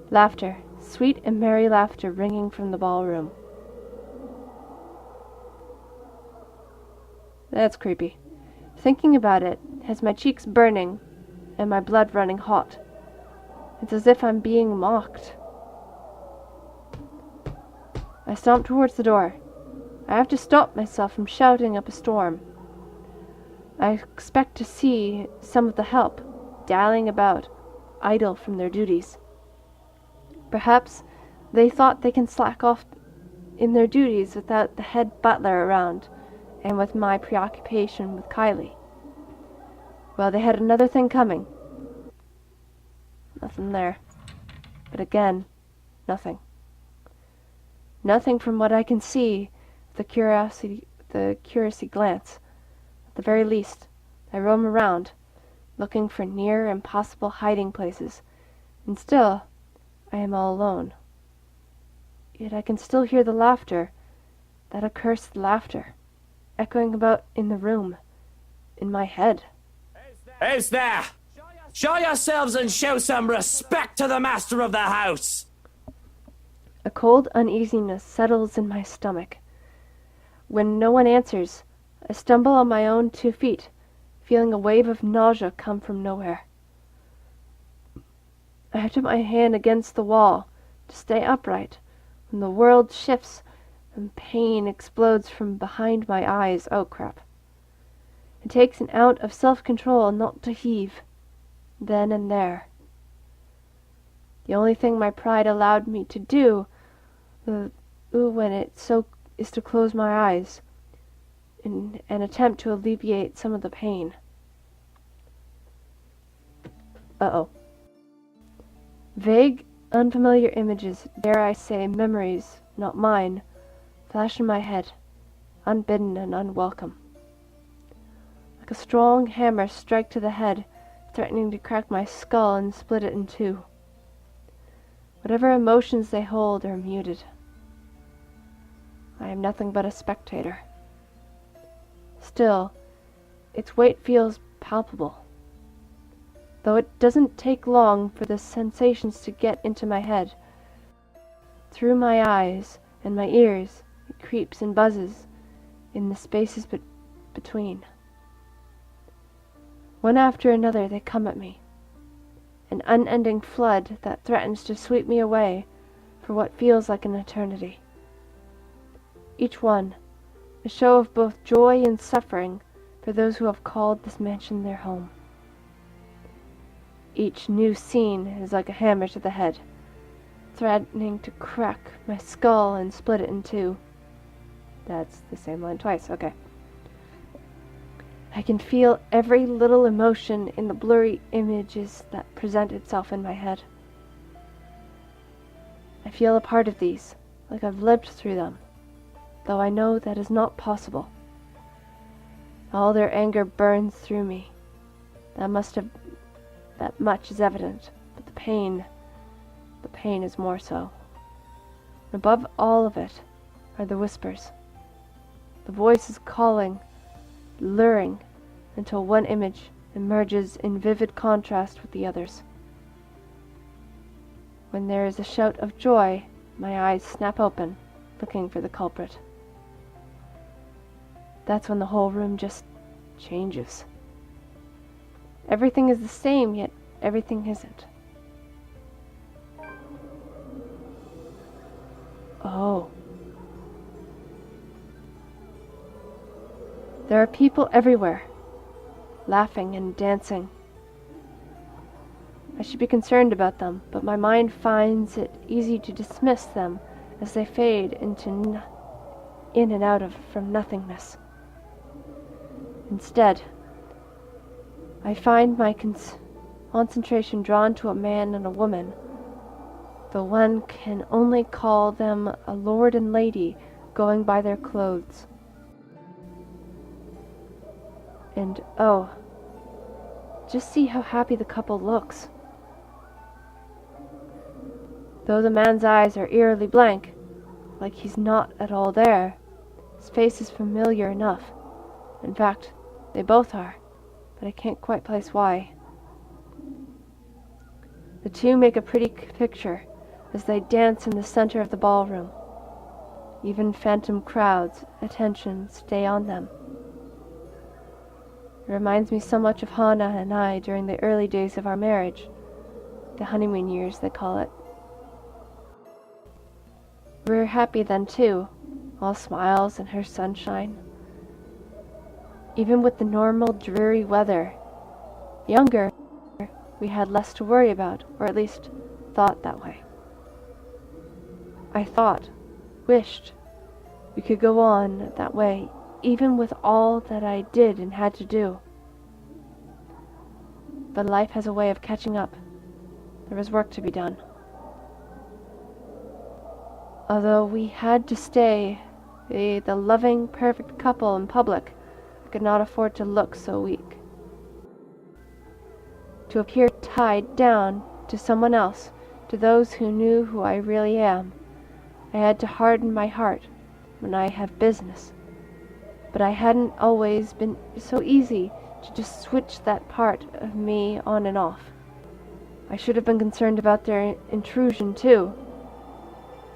Laughter, sweet and merry laughter ringing from the ballroom. That's creepy. Thinking about it has my cheeks burning and my blood running hot. It's as if I'm being mocked. I stomp towards the door. I have to stop myself from shouting up a storm. I expect to see some of the help dallying about, idle from their duties. Perhaps they thought they can slack off in their duties without the head butler around, and with my preoccupation with Kylie. Well, they had another thing coming. Nothing there. But again, nothing. Nothing from what I can see, the curiosity glance. At the very least, I roam around, looking for near impossible hiding places, and still I am all alone. Yet I can still hear the laughter, that accursed laughter, echoing about in the room, in my head. Who's there? Show yourselves and show some respect to the master of the house! A cold uneasiness settles in my stomach. When no one answers, I stumble on my own 2 feet, feeling a wave of nausea come from nowhere. I have to put my hand against the wall to stay upright when the world shifts and pain explodes from behind my eyes. Oh, crap. It takes an ounce of self-control not to heave, then and there. The only thing my pride allowed me to do when it so is to close my eyes in an attempt to alleviate some of the pain. Uh-oh. Vague, unfamiliar images, dare I say memories, not mine, flash in my head, unbidden and unwelcome. Like a strong hammer strike to the head, threatening to crack my skull and split it in 2. Whatever emotions they hold are muted. I am nothing but a spectator. Still, its weight feels palpable. Though it doesn't take long for the sensations to get into my head. Through my eyes and my ears, it creeps and buzzes in the spaces between. One after another they come at me, an unending flood that threatens to sweep me away for what feels like an eternity. Each one, a show of both joy and suffering for those who have called this mansion their home. Each new scene is like a hammer to the head, threatening to crack my skull and split it in 2. That's the same line twice, okay. I can feel every little emotion in the blurry images that present itself in my head. I feel a part of these, like I've lived through them, though I know that is not possible. All their anger burns through me. That much is evident, but the pain is more so. Above all of it are the whispers, the voices calling, luring, until one image emerges in vivid contrast with the others. When there is a shout of joy, my eyes snap open, looking for the culprit. That's when the whole room just changes. Everything is the same, yet everything isn't. Oh. There are people everywhere, laughing and dancing. I should be concerned about them, but my mind finds it easy to dismiss them as they fade in and out of from nothingness. Instead, I find my concentration drawn to a man and a woman, though one can only call them a lord and lady going by their clothes. And oh, just see how happy the couple looks. Though the man's eyes are eerily blank, like he's not at all there, his face is familiar enough. In fact, they both are, but I can't quite place why. The two make a pretty picture as they dance in the center of the ballroom. Even phantom crowds' attention stay on them. It reminds me so much of Hanna and I during the early days of our marriage, the honeymoon years they call it. We were happy then too, all smiles and her sunshine. Even with the normal dreary weather, younger, we had less to worry about, or at least thought that way. I wished, we could go on that way, even with all that I did and had to do. But life has a way of catching up. There was work to be done. Although we had to stay the loving, perfect couple in public, I could not afford to look so weak. to appear tied down to someone else, to those who knew who I really am. I had to harden my heart when I have business. But I hadn't always been so easy to just switch that part of me on and off. I should have been concerned about their intrusion, too.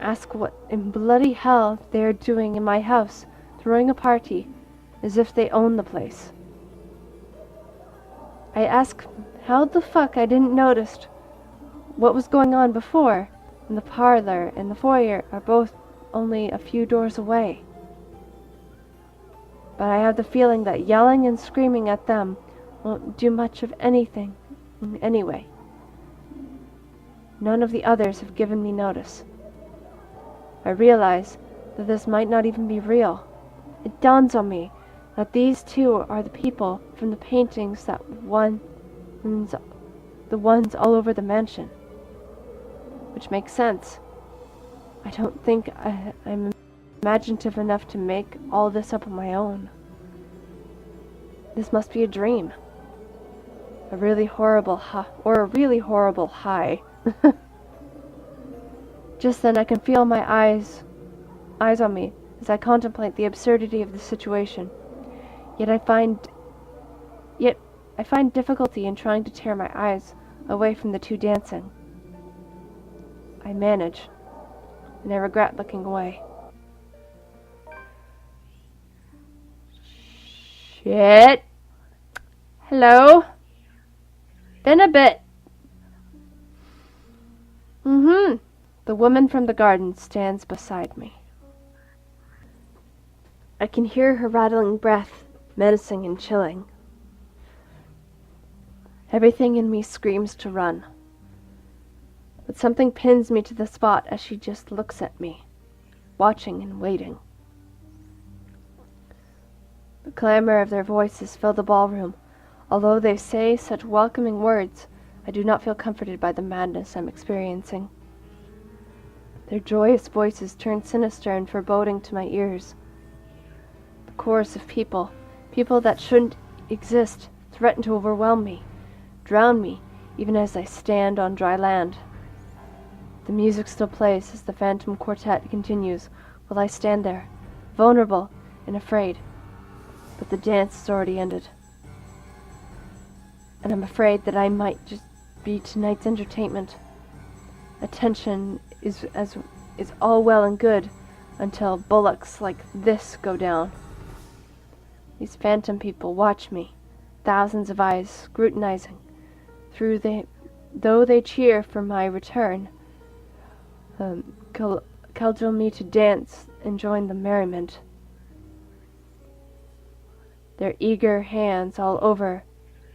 Ask what in bloody hell they are doing in my house, throwing a party, as if they own the place. I asked how the fuck I didn't notice what was going on before, and the parlor and the foyer are both only a few doors away. But I have the feeling that yelling and screaming at them won't do much of anything anyway. None of the others have given me notice. I realize that this might not even be real. It dawns on me that these two are the people from the paintings the ones all over the mansion. Which makes sense. I don't think I'm imaginative enough to make all this up on my own. This must be a dream. A really horrible high. Just then I can feel my eyes on me as I contemplate the absurdity of the situation. Yet I find difficulty in trying to tear my eyes away from the two dancing. I manage, and I regret looking away. Shit. Hello? Been a bit. The woman from the garden stands beside me. I can hear her rattling breath, menacing and chilling. Everything in me screams to run. But something pins me to the spot as she just looks at me, watching and waiting. The clamor of their voices fill the ballroom. Although they say such welcoming words, I do not feel comforted by the madness I'm experiencing. Their joyous voices turn sinister and foreboding to my ears. The chorus of people that shouldn't exist, threaten to overwhelm me, drown me, even as I stand on dry land. The music still plays as the Phantom Quartet continues, while I stand there, vulnerable and afraid. But the dance has already ended. And I'm afraid that I might just be tonight's entertainment. Attention is all well and good until bullocks like this go down. These phantom people watch me, thousands of eyes scrutinizing, though they cheer for my return, cudgel me to dance and join the merriment. Their eager hands all over,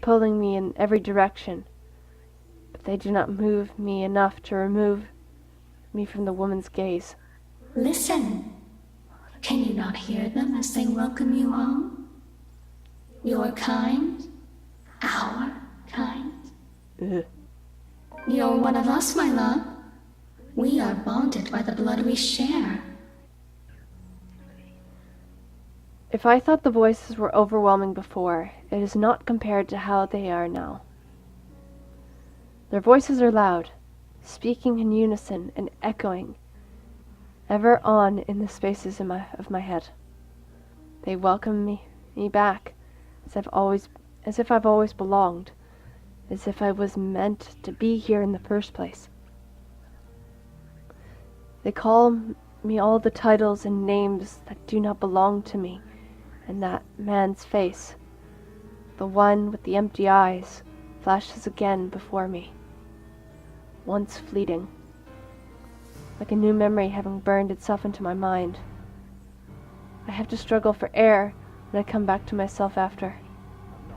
pulling me in every direction, but they do not move me enough to remove me from the woman's gaze. Listen. Can you not hear them as they welcome you home? Your kind, our kind. You're one of us, my love. We are bonded by the blood we share. If I thought the voices were overwhelming before, it is not compared to how they are now. Their voices are loud, speaking in unison and echoing ever on in the spaces of my head. They welcome me back, as if I've always belonged, as if I was meant to be here in the first place. They call me all the titles and names that do not belong to me, and that man's face, the one with the empty eyes, flashes again before me, once fleeting, like a new memory having burned itself into my mind. I have to struggle for air when I come back to myself after.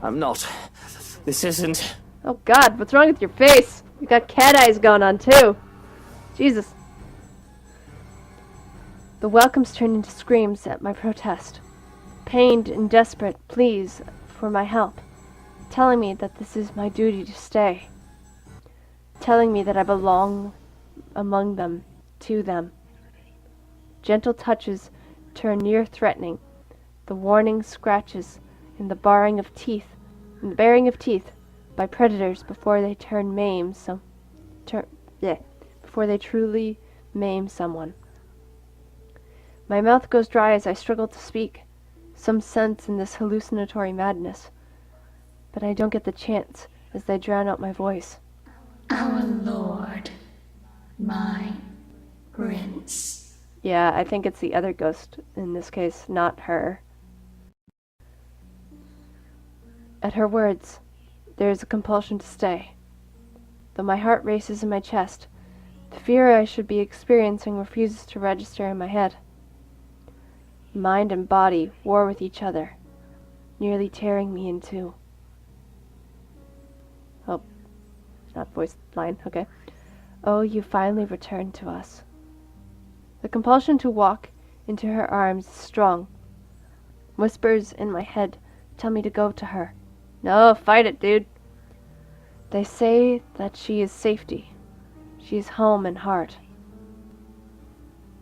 I'm not. This isn't. Oh God, what's wrong with your face? You got cat eyes going on too. Jesus. The welcomes turn into screams at my protest. Pained and desperate pleas for my help, telling me that this is my duty to stay, telling me that I belong among them, to them. Gentle touches turn near threatening, the warning scratches and the baring of teeth by predators before they before they truly maim someone. My mouth goes dry as I struggle to speak, some sense in this hallucinatory madness, but I don't get the chance as they drown out my voice. Our Lord, my Prince. Yeah, I think it's the other ghost in this case, not her. At her words, there is a compulsion to stay. Though my heart races in my chest, the fear I should be experiencing refuses to register in my head. Mind and body war with each other, nearly tearing me in two. Oh, not voice line, okay. Oh, you finally returned to us. The compulsion to walk into her arms is strong. Whispers in my head tell me to go to her. No, fight it, dude. They say that she is safety. She is home and heart.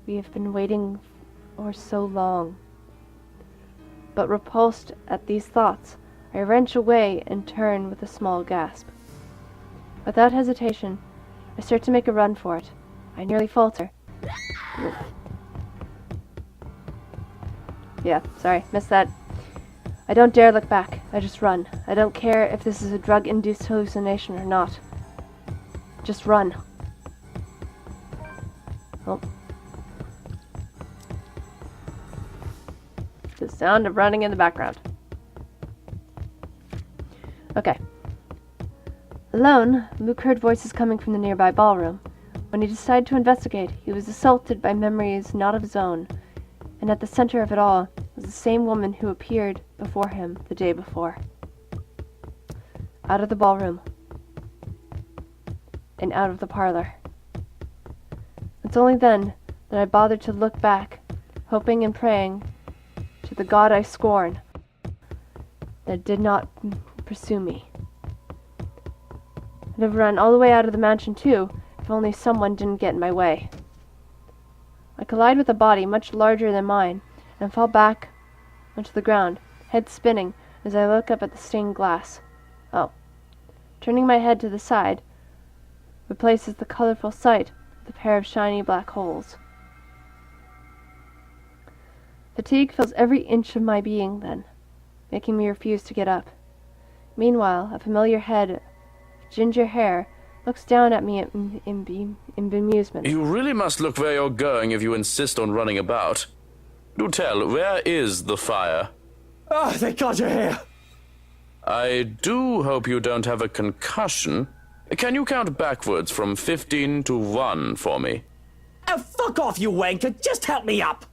We have been waiting for so long. But repulsed at these thoughts, I wrench away and turn with a small gasp. Without hesitation, I start to make a run for it. I nearly falter. Yeah, sorry, missed that. I don't dare look back. I just run. I don't care if this is a drug-induced hallucination or not. Just run. Oh. The sound of running in the background. Okay. Alone, Luke heard voices coming from the nearby ballroom. When he decided to investigate, he was assaulted by memories not of his own, and at the center of it all was the same woman who appeared before him the day before. Out of the ballroom, and out of the parlor. It's only then that I bothered to look back, hoping and praying to the God I scorn that did not pursue me. I'd have run all the way out of the mansion too, if only someone didn't get in my way. I collide with a body much larger than mine, and fall back onto the ground, head spinning as I look up at the stained glass. Oh. Turning my head to the side, replaces the colorful sight with a pair of shiny black holes. Fatigue fills every inch of my being then, making me refuse to get up. Meanwhile, a familiar head of ginger hair looks down at me in bemusement. You really must look where you're going if you insist on running about. Do tell, where is the fire? Oh, thank God you're here. I do hope you don't have a concussion. Can you count backwards from 15 to 1 for me? Oh, fuck off, you wanker. Just help me up.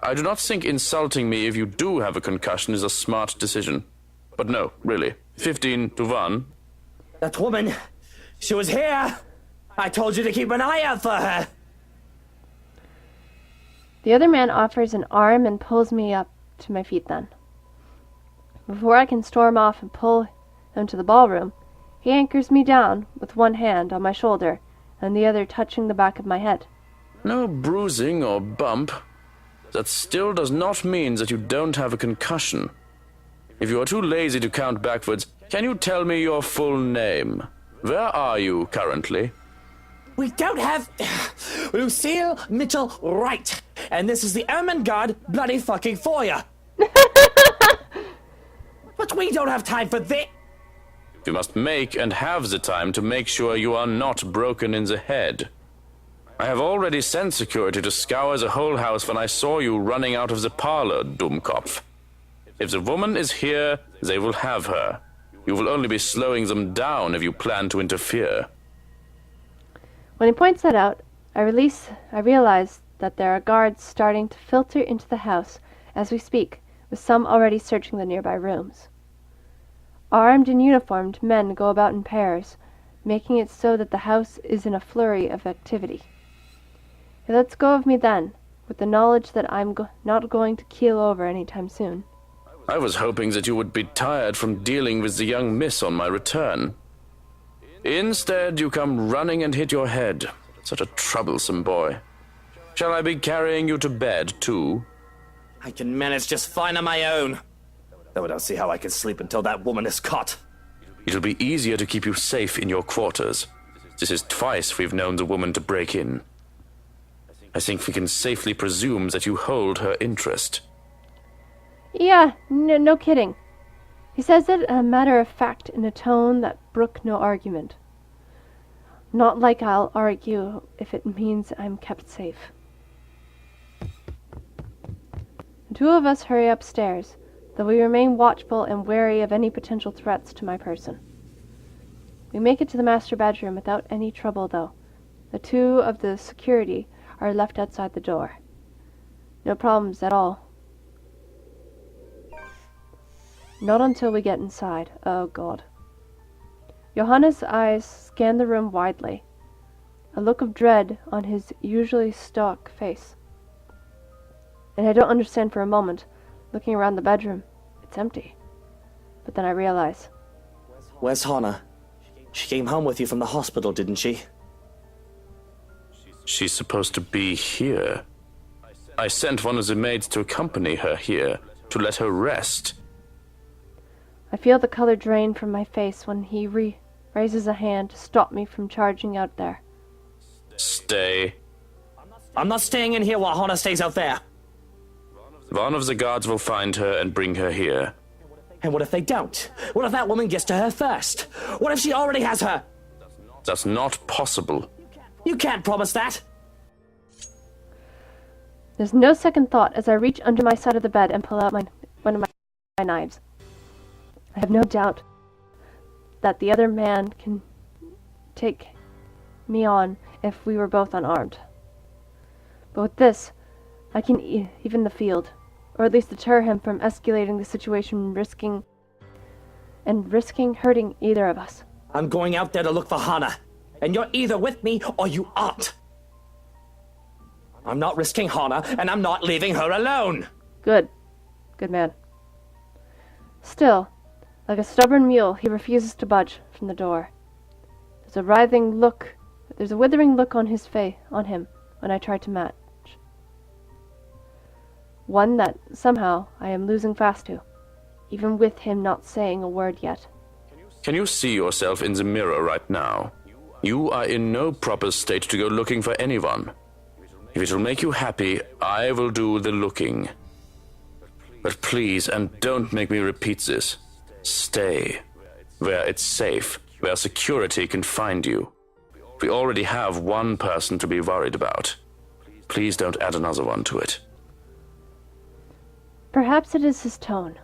I do not think insulting me if you do have a concussion is a smart decision. But no, really. 15 to 1. That woman, she was here. I told you to keep an eye out for her. The other man offers an arm and pulls me up to my feet then. Before I can storm off and pull him to the ballroom, he anchors me down with one hand on my shoulder and the other touching the back of my head. No bruising or bump. That still does not mean that you don't have a concussion. If you are too lazy to count backwards, can you tell me your full name? Where are you currently? We don't have Lucille Mitchell Wright, and this is the Ermengarde bloody fucking foyer. But we don't have time for this. You must make and have the time to make sure you are not broken in the head. I have already sent security to scour the whole house when I saw you running out of the parlor, Dummkopf. If the woman is here, they will have her. You will only be slowing them down if you plan to interfere. When he points that out, I realize that there are guards starting to filter into the house as we speak, with some already searching the nearby rooms. Armed and uniformed men go about in pairs, making it so that the house is in a flurry of activity. He lets go of me then, with the knowledge that I'm not going to keel over anytime soon. I was hoping that you would be tired from dealing with the young miss on my return. Instead, you come running and hit your head. Such a troublesome boy. Shall I be carrying you to bed, too? I can manage just fine on my own. Though I don't see how I can sleep until that woman is caught. It'll be easier to keep you safe in your quarters. This is twice we've known the woman to break in. I think we can safely presume that you hold her interest. Yeah, no kidding. He says it a matter of fact in a tone that brook no argument. Not like I'll argue if it means I'm kept safe. The two of us hurry upstairs, though we remain watchful and wary of any potential threats to my person. We make it to the master bedroom without any trouble, though. The two of the security are left outside the door. No problems at all. Not until we get inside. Oh, God. Johanna's eyes scan the room widely, a look of dread on his usually stoic face. And I don't understand for a moment, looking around the bedroom. It's empty. But then I realize. Where's Hanna? She came home with you from the hospital, didn't she? She's supposed to be here. I sent one of the maids to accompany her here, to let her rest. I feel the color drain from my face when he raises a hand to stop me from charging out there. Stay. I'm not staying in here while Hanna stays out there. One of the guards will find her and bring her here. And what if they don't? What if that woman gets to her first? What if she already has her? That's not possible. You can't promise that. There's no second thought as I reach under my side of the bed and pull out one of my knives. I have no doubt that the other man can take me on if we were both unarmed. But with this, I can even the field, or at least deter him from escalating the situation, risking hurting either of us. I'm going out there to look for Hanna, and you're either with me or you aren't. I'm not risking Hanna, and I'm not leaving her alone. Good man. Still, like a stubborn mule, he refuses to budge from the door. There's a withering look on him when I try to match. One that somehow I am losing fast to, even with him not saying a word yet. Can you see yourself in the mirror right now? You are in no proper state to go looking for anyone. If it will make you happy, I will do the looking. But please, and don't make me repeat this, stay where it's safe, where security can find you. We already have one person to be worried about. Please don't add another one to it. Perhaps it is his tone.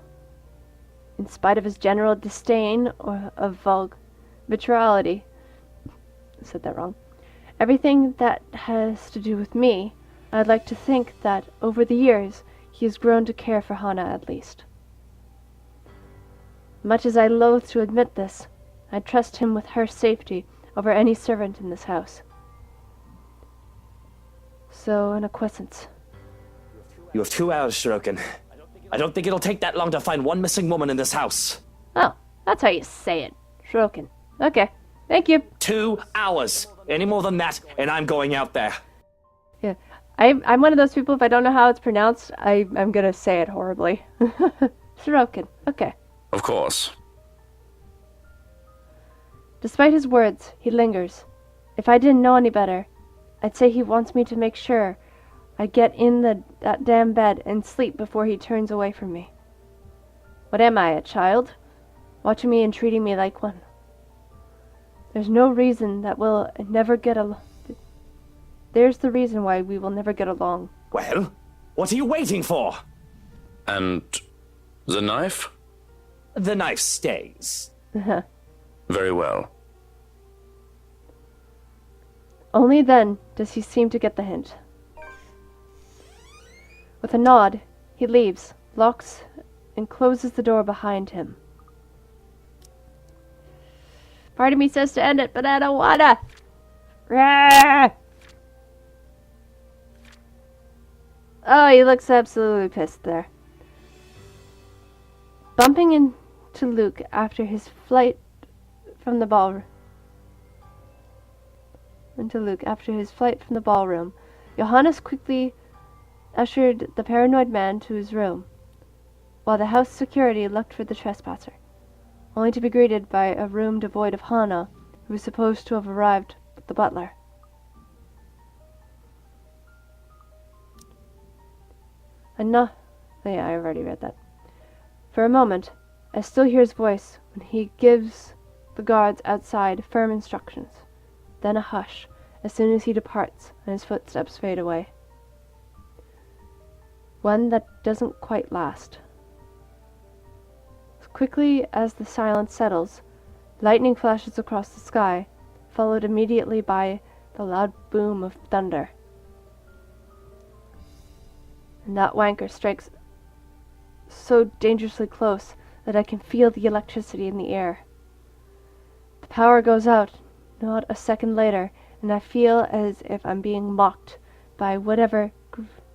In spite of his general disdain or of vitriolity, I said that wrong. Everything that has to do with me, I'd like to think that over the years he has grown to care for Hanna at least. Much as I loathe to admit this, I trust him with her safety over any servant in this house. So, in acquiescence. You have 2 hours, Shirokin. I don't think it'll take that long to find one missing woman in this house. Oh, that's how you say it. Shrokin. Okay, thank you. 2 hours. Any more than that, and I'm going out there. Yeah, I'm one of those people, if I don't know how it's pronounced, I'm gonna say it horribly. Shrokin. Okay. Of course. Despite his words, he lingers. If I didn't know any better, I'd say he wants me to make sure I get in that damn bed and sleep before he turns away from me. What am I, a child? Watching me and treating me like one. There's no reason that we'll never get along. There's the reason why we will never get along. Well, what are you waiting for? And the knife? The knife stays. Very well. Only then does he seem to get the hint. With a nod, he leaves, locks, and closes the door behind him. Part of me says to end it, but I don't wanna. Rah! Oh, he looks absolutely pissed there. Bumping into Luke after his flight from the ballroom. Johannes quickly ushered the paranoid man to his room, while the house security looked for the trespasser. only to be greeted by a room devoid of Hanna, who was supposed to have arrived with the butler. Enough. Yeah, I've already read that. For a moment, I still hear his voice when he gives the guards outside firm instructions. Then a hush as soon as he departs and his footsteps fade away. One that doesn't quite last. As quickly as the silence settles, lightning flashes across the sky, followed immediately by the loud boom of thunder. And that wanker strikes so dangerously close that I can feel the electricity in the air. The power goes out not a second later, and I feel as if I'm being mocked by whatever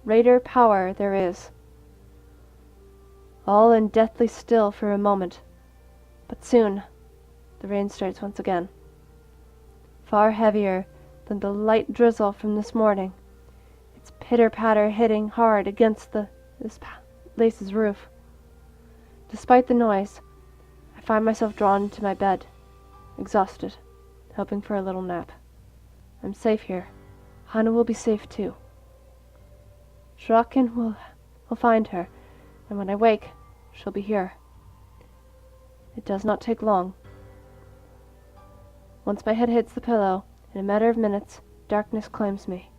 greater power there is. All in deathly still for a moment, but soon the rain starts once again, far heavier than the light drizzle from this morning, its pitter-patter hitting hard against this place's roof. Despite the noise, I find myself drawn to my bed, exhausted, hoping for a little nap. I'm safe here. Hanna will be safe too. Shraken will find her, and when I wake, she'll be here. It does not take long. Once my head hits the pillow, in a matter of minutes, darkness claims me,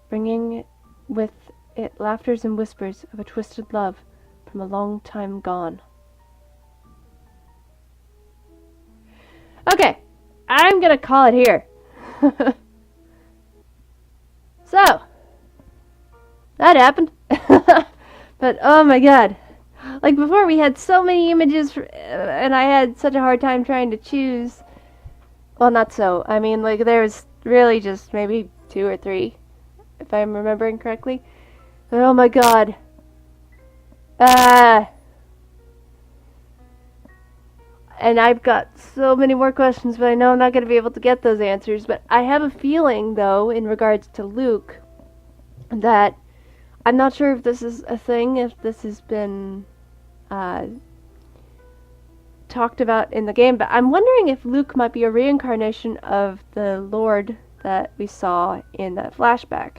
bringing with it laughters and whispers of a twisted love from a long time gone. Okay, I'm gonna call it here. So, that happened. But oh my god. Like before we had so many images and I had such a hard time trying to choose. Well, not so. I mean, like there was really just maybe 2 or 3, if I'm remembering correctly. But oh my god. And I've got so many more questions, but I know I'm not going to be able to get those answers. But I have a feeling, though, in regards to Luke, that I'm not sure if this is a thing, if this has been talked about in the game, but I'm wondering if Luke might be a reincarnation of the Lord that we saw in that flashback.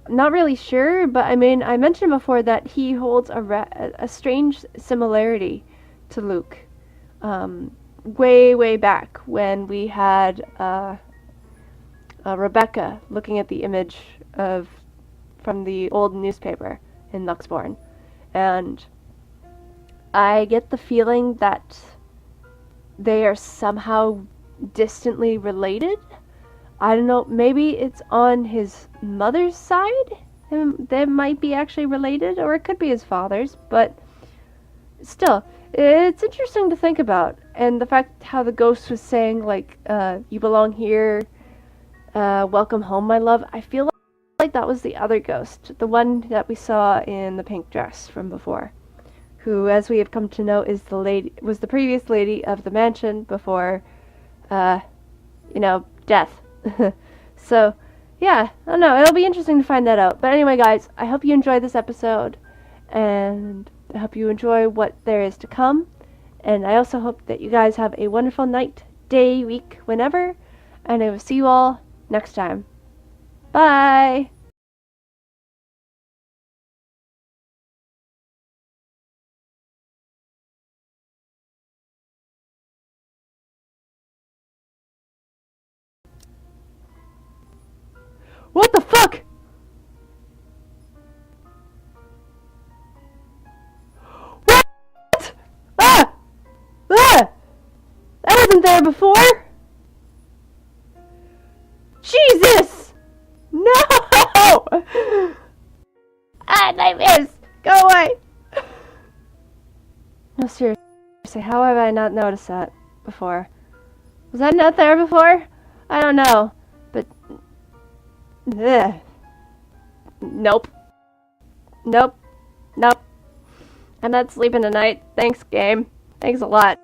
I'm not really sure, but I mean, I mentioned before that he holds a strange similarity to Luke. Way back when we had Rebecca looking at the image from the old newspaper in Luxborn, and I get the feeling that they are somehow distantly related. I don't know, maybe it's on his mother's side, and they might be actually related, or it could be his father's, but still, it's interesting to think about. And the fact how the ghost was saying, like, you belong here, welcome home, my love. I feel like that was the other ghost, the one that we saw in the pink dress from before, who, as we have come to know, was the previous lady of the mansion before, death. So, yeah, I don't know, it'll be interesting to find that out. But anyway, guys, I hope you enjoyed this episode, and I hope you enjoy what there is to come, and I also hope that you guys have a wonderful night, day, week, whenever, and I will see you all next time. Bye! What the fuck? What? Ah! Ah! That wasn't there before! Jesus! No! Ah, nightmares! Go away! No, seriously, how have I not noticed that before? Was that not there before? I don't know, but... Ugh. Nope. Nope. Nope. I'm not sleeping tonight. Thanks, game. Thanks a lot.